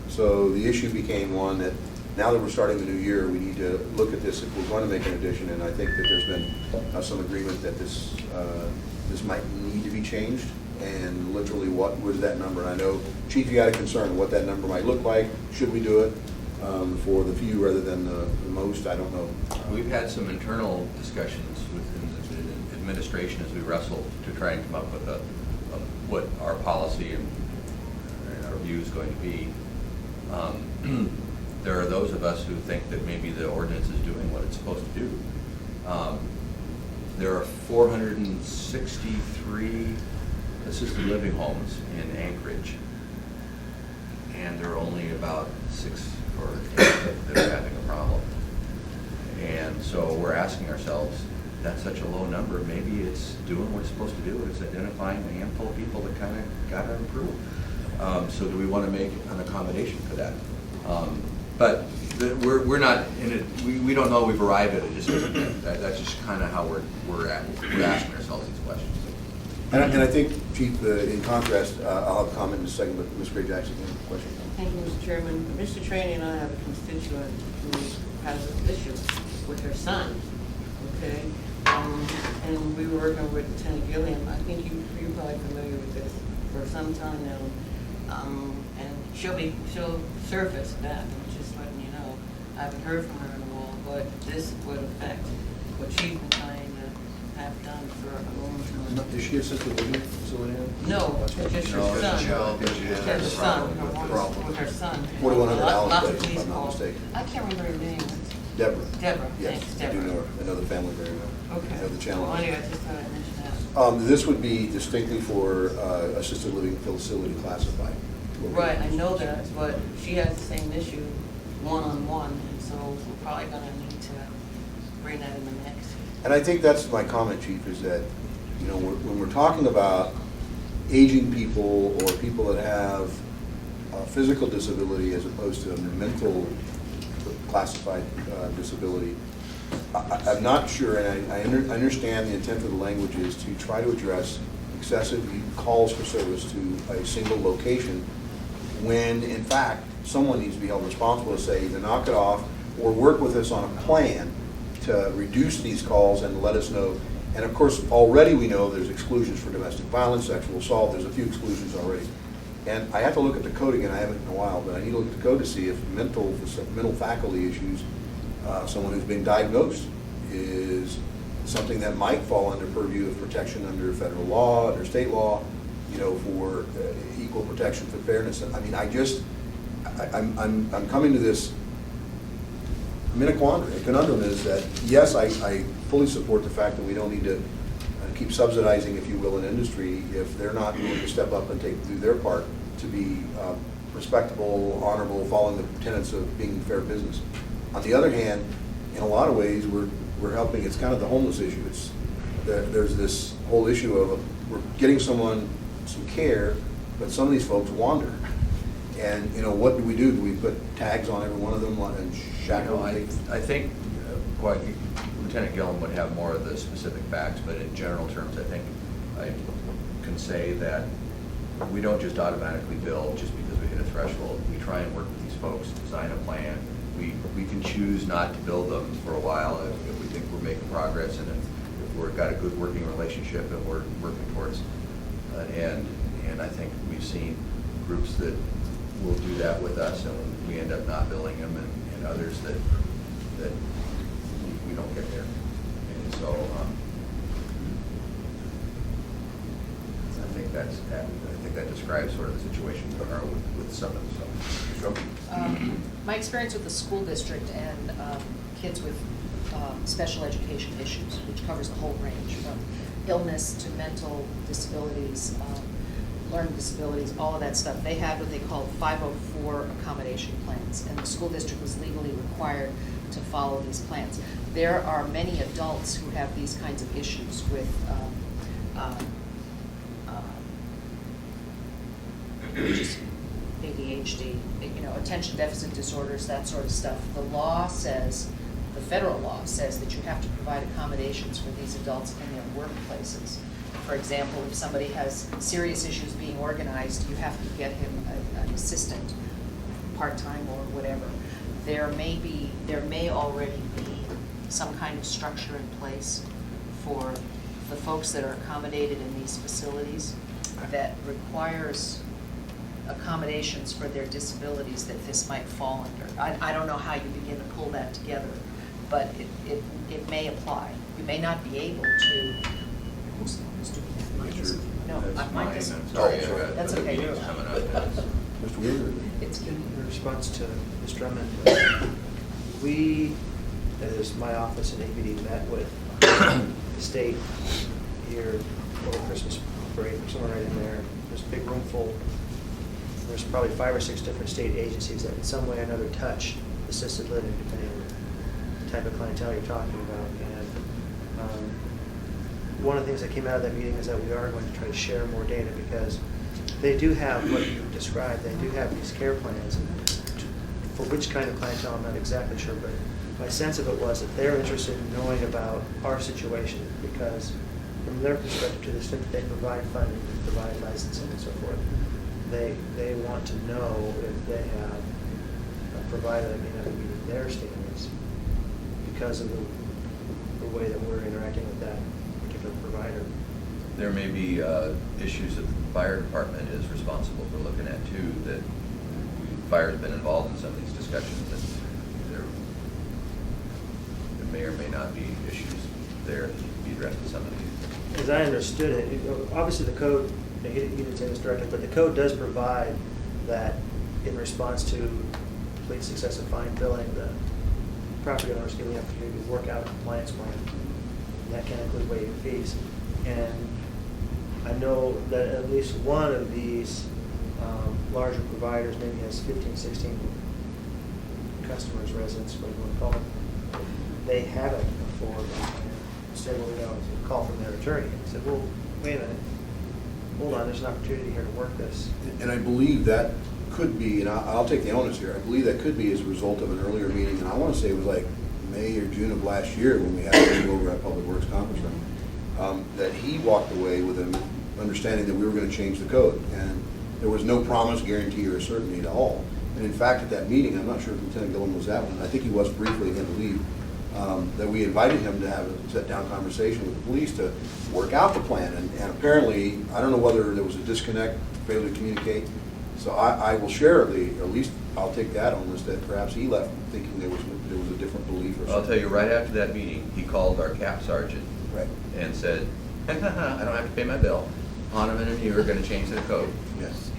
[SPEAKER 1] So the issue became one that now that we're starting the new year, we need to look at this if we're going to make an addition, and I think that there's been some agreement that this might need to be changed, and literally what is that number? And I know, Chief, you had a concern of what that number might look like. Should we do it for the few rather than the most? I don't know.
[SPEAKER 4] We've had some internal discussions within the administration as we wrestle to try and come up with what our policy and our view is going to be. There are those of us who think that maybe the ordinance is doing what it's supposed to do. There are 463 assisted living homes in Anchorage, and there are only about 6 or 8 that are having a problem. And so we're asking ourselves, that's such a low number, maybe it's doing what it's supposed to do, it's identifying a handful of people that kind of got to improve. So do we want to make an accommodation for that? But we're not in it, we don't know we've arrived at a decision yet. That's just kind of how we're asking ourselves these questions.
[SPEAKER 1] And I think, Chief, in contrast, I'll have a comment in a second, but Ms. Gray Jackson, you have a question?
[SPEAKER 6] Thank you, Mr. Chairman. Mr. Trainee and I have a constituent who has an issue with her son, okay? And we were working with Lieutenant Gilliam. I think you're probably familiar with this for some time now. And she'll surface that, and just letting you know. I haven't heard from her in a while, but this would affect what she's been trying to have done for a long time.
[SPEAKER 1] Is she assisted living facility?
[SPEAKER 6] No, it's just her
[SPEAKER 3] No,
[SPEAKER 6] son.
[SPEAKER 3] it's a child that she
[SPEAKER 6] It's
[SPEAKER 3] has
[SPEAKER 6] her
[SPEAKER 3] a
[SPEAKER 6] son,
[SPEAKER 3] problem
[SPEAKER 6] her
[SPEAKER 3] with
[SPEAKER 6] woman, with her son.
[SPEAKER 1] 4100
[SPEAKER 6] Lots
[SPEAKER 1] Allen
[SPEAKER 6] of
[SPEAKER 1] Place, if
[SPEAKER 6] police
[SPEAKER 1] I'm not
[SPEAKER 6] calls.
[SPEAKER 1] mistaken.
[SPEAKER 6] I can't remember her name.
[SPEAKER 1] Deborah.
[SPEAKER 6] Deborah,
[SPEAKER 1] Yes,
[SPEAKER 6] thanks,
[SPEAKER 1] I do
[SPEAKER 6] Deborah.
[SPEAKER 1] know her. I know the family very well.
[SPEAKER 6] Okay.
[SPEAKER 1] I know the
[SPEAKER 6] Well,
[SPEAKER 1] challenge.
[SPEAKER 6] anyway, I just thought I'd mention that.
[SPEAKER 1] This would be distinctly for assisted living facility classified.
[SPEAKER 6] Right, I know that, but she has the same issue, one-on-one, and so we're probably gonna need to bring that in the mix.
[SPEAKER 1] And I think that's my comment, Chief, is that, you know, when we're talking about aging people or people that have a physical disability as opposed to a mental classified disability, I'm not sure, and I understand the intent of the language is to try to address excessive calls for service to a single location when, in fact, someone needs to be held responsible to say either knock it off or work with us on a plan to reduce these calls and let us know. And of course, already we know there's exclusions for domestic violence, sexual assault, there's a few exclusions already. And I have to look at the code again, I haven't in a while, but I need to look at the code to see if mental faculty issues, someone who's been diagnosed, is something that might fall under purview of protection under federal law, under state law, you know, for equal protection for fairness. I mean, I'm coming to this, I'm in a quandary. A conundrum is that, yes, I fully support the fact that we don't need to keep subsidizing, if you will, an industry if they're not willing to step up and do their part to be respectable, honorable, following the tenets of being fair business. On the other hand, in a lot of ways, we're helping. It's kind of the homeless issue. There's this whole issue of we're getting someone some care, but some of these folks wander. And, you know, what do? Do we put tags on every one of them and shackle them?
[SPEAKER 4] I think Lieutenant Gillum would have more of the specific facts, but in general terms, I think I can say that we don't just automatically bill just because we hit a threshold. We try and work with these folks, design a plan. We can choose not to bill them for a while if we think we're making progress and if we've got a good working relationship and we're working towards an end. And I think we've seen groups that will do that with us, and we end up not billing them, and others that we don't get there. And so I think that describes sort of the situation we are with some of the stuff. Sure.
[SPEAKER 9] My experience with the school district and kids with special education issues, which covers the whole range from illness to mental disabilities, learning disabilities, all of that stuff. They have what they call 504 accommodation plans, and the school district was legally required to follow these plans. There are many adults who have these kinds of issues with just ADHD, you know, attention deficit disorders, that sort of stuff. The law says, the federal law says that you have to provide accommodations for these adults in their workplaces. For example, if somebody has serious issues being organized, you have to get him an assistant, part-time or whatever. There may already be some kind of structure in place for the folks that are accommodated in these facilities that requires accommodations for their disabilities that this might fall under. I don't know how you begin to pull that together, but it may apply. You may not be able to. Who's doing that? Mine is. No, mine isn't.
[SPEAKER 4] I'm sorry,
[SPEAKER 1] Oh, sorry.
[SPEAKER 9] That's
[SPEAKER 4] the
[SPEAKER 9] okay.
[SPEAKER 4] meeting's coming up.
[SPEAKER 1] Mr. Weaver?
[SPEAKER 9] It's
[SPEAKER 5] In response to Ms. Drummond, we, as my office in APD, met with the state here over Christmas break, or somewhere right in there. There's a big room full. There's probably 5 or 6 different state agencies that in some way or another touch assisted living, depending on the type of clientele you're talking about. And one of the things that came out of that meeting is that we are going to try to share more data, because they do have what you described. They do have these care plans. For which kind of clientele, I'm not exactly sure, but my sense of it was that they're interested in knowing about our situation, because from their perspective, to the extent that they provide funding, provide licensing and so forth, they want to know if they have a provider that may not be meeting their standards because of the way that we're interacting with that particular provider.
[SPEAKER 4] There may be issues that the fire department is responsible for looking at too, that fire's been involved in some of these discussions, and there may or may not be issues there that need to be addressed with some of these.
[SPEAKER 5] As I understood it, obviously the code, he didn't say this directly, but the code does provide that in response to police excessive fine billing, the property owners give the opportunity to work out a compliance plan. And that can include waiving fees. And I know that at least one of these larger providers maybe has 15, 16 customers, residents, whatever you want to call them. They haven't before. said, well, a call from their attorney. I said, well, wait a minute, hold on, there's an opportunity here to work this.
[SPEAKER 1] And I believe that could be, and I'll take the onus here, I believe that could be as a result of an earlier meeting, and I want to say it was like May or June of last year when we had a meeting over at Public Works Conference Room, that he walked away with an understanding that we were going to change the code. And there was no promise, guarantee, or certainty at all. And in fact, at that meeting, I'm not sure if Lieutenant Gillum was at one, I think he was briefly, he had to leave, that we invited him to have a sit-down conversation with the police to work out the plan. And apparently, I don't know whether there was a disconnect, failure to communicate. So I will share or at least I'll take that on this, that perhaps he left thinking there was a different belief or something.
[SPEAKER 4] I'll tell you, right after that meeting, he called our cap sergeant
[SPEAKER 1] Right.
[SPEAKER 4] and said, I don't have to pay my bill. Hahnemann and you are going to change the code.
[SPEAKER 1] Yes.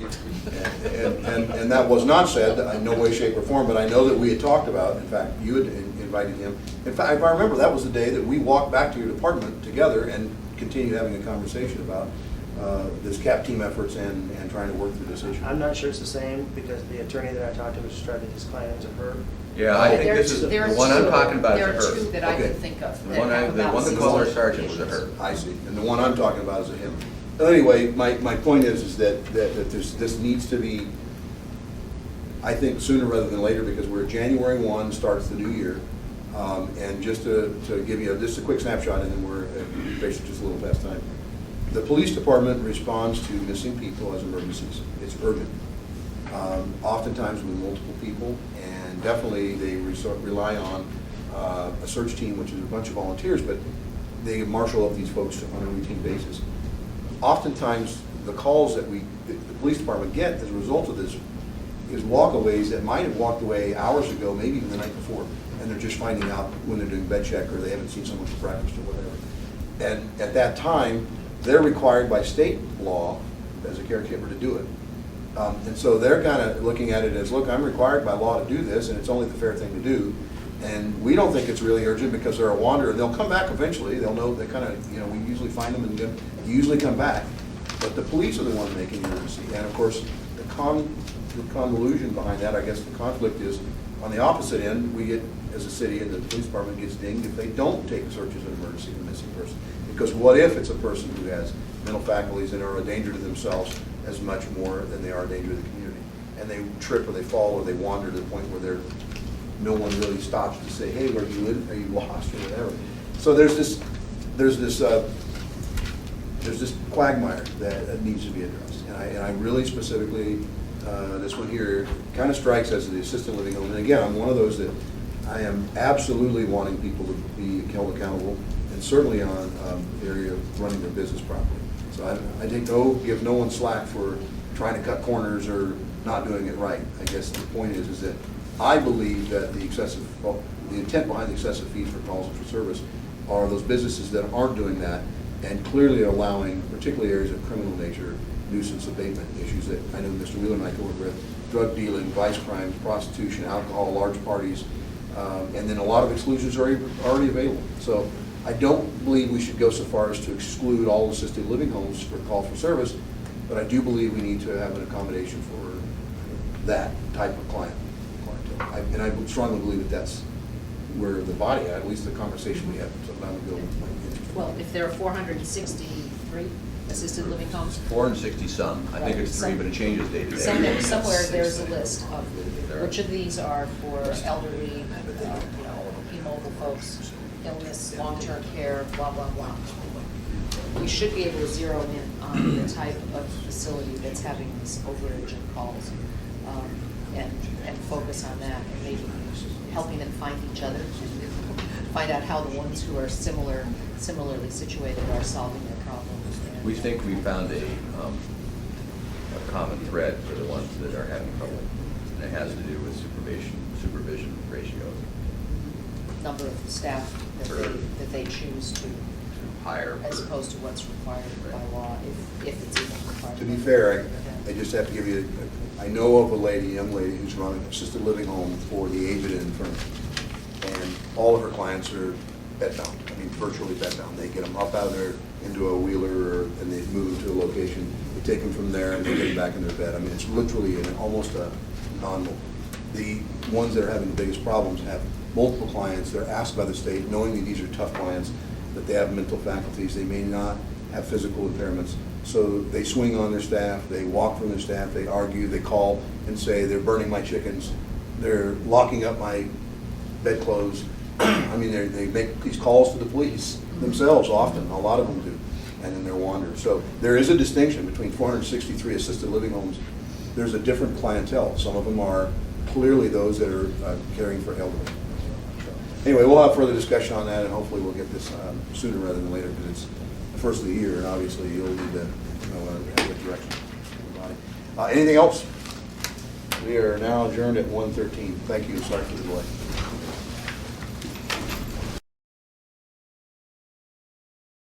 [SPEAKER 1] And that was not said in no way, shape, or form, but I know that we had talked about, in fact, you had invited him. In fact, if I remember, that was the day that we walked back to your department together and continued having a conversation about this CAP team efforts and trying to work through this issue.
[SPEAKER 5] I'm not sure it's the same because the attorney that I talked to was just trying to disclaim it to her.
[SPEAKER 4] Yeah, I think
[SPEAKER 9] There are
[SPEAKER 4] this is,
[SPEAKER 9] two- there
[SPEAKER 4] the
[SPEAKER 9] are
[SPEAKER 4] one I'm
[SPEAKER 9] two-
[SPEAKER 4] talking about
[SPEAKER 9] There
[SPEAKER 4] is
[SPEAKER 9] are
[SPEAKER 4] a
[SPEAKER 9] two
[SPEAKER 4] her.
[SPEAKER 9] that I
[SPEAKER 1] Okay.
[SPEAKER 9] can think of
[SPEAKER 4] The
[SPEAKER 9] that
[SPEAKER 4] one
[SPEAKER 9] have about
[SPEAKER 4] that called our
[SPEAKER 9] 60
[SPEAKER 4] sergeant was a her.
[SPEAKER 9] issues.
[SPEAKER 1] I see, and the one I'm talking about is a him. But anyway, my point is that this needs to be, I think, sooner rather than later, because we're January 1, starts the new year. And just to give you just a quick snapshot, and then we're basically just a little past time. The police department responds to missing people as emergencies. It's urgent. Oftentimes with multiple people, and definitely they rely on a search team, which is a bunch of volunteers, but they marshal up these folks on a routine basis. Oftentimes, the calls that the police department get as a result of this is walkaways that might have walked away hours ago, maybe even the night before, and they're just finding out when they're doing bed check or they haven't seen someone for breakfast or whatever. And at that time, they're required by state law as a caregiver to do it. And so they're kind of looking at it as, look, I'm required by law to do this, and it's only the fair thing to do. And we don't think it's really urgent because they're a wanderer. They'll come back eventually. They'll know, they kind of, we usually find them and usually come back. But the police are the ones making the emergency. And of course, the convolution behind that, I guess the conflict is, on the opposite end, we get, as a city, and the police department gets dinged if they don't take a search as an emergency of a missing person. Because what if it's a person who has mental faculties and are a danger to themselves as much more than they are a danger to the community? And they trip or they fall or they wander to the point where no one really stops to say, hey, where do you live? Are you lost or whatever? So there's this quagmire that needs to be addressed. And I really specifically, this one here kind of strikes as the assisted living home. And again, I'm one of those that I am absolutely wanting people to be held accountable, and certainly on the area of running their business properly. So I give no one slack for trying to cut corners or not doing it right. I guess the point is that I believe that the intent behind the excessive fees for calls and for service are those businesses that aren't doing that and clearly allowing, particularly areas of criminal nature, nuisance abatement issues that I know Mr. Wheeler and I can work with, drug dealing, vice crimes, prostitution, alcohol, large parties, and then a lot of exclusions are already available. So I don't believe we should go so far as to exclude all assisted living homes for call for service, but I do believe we need to have an accommodation for that type of clientele. And I would strongly believe that that's where the body, at least the conversation we had some time ago, might be interested.
[SPEAKER 9] Well, if there are 463 assisted living homes,
[SPEAKER 4] 460 some. I think it's 3, but it changes day to day.
[SPEAKER 9] somewhere there's a list of which of these are for elderly, immobile folks, illness, long-term care, blah, blah, blah. We should be able to zero in on the type of facility that's having these overurgent calls, and focus on that, and maybe helping them find each other, find out how the ones who are similarly situated are solving their problems.
[SPEAKER 4] We think we found a common thread for the ones that are having trouble, and it has to do with supervision ratios.
[SPEAKER 9] Number of staff that they choose to
[SPEAKER 4] Higher.
[SPEAKER 9] as opposed to what's required by law, if it's even required.
[SPEAKER 1] To be fair, I just have to give you, I know of a young lady who's running an assisted living home for the aged and infirm. And all of her clients are bedbound, virtually bedbound. They get them up out of there into a wheeler, and they move them to a location. They take them from there and they get them back in their bed. It's literally almost a non-mobile. The ones that are having the biggest problems have multiple clients. They're asked by the state, knowing that these are tough clients, that they have mental faculties, they may not have physical impairments. So they swing on their staff, they walk from their staff, they argue, they call and say, they're burning my chickens, they're locking up my bedclothes. I mean, they make these calls to the police themselves often, a lot of them do, and then they're wandering. So there is a distinction between 463 assisted living homes. There's a different clientele. Some of them are clearly those that are caring for elderly. So, anyway, we'll have further discussion on that, and hopefully we'll get this sooner rather than later, because it's the first of the year, and obviously you'll need to have a direction. Anything else? We are now adjourned at 1:13. Thank you. Sorry for the delay.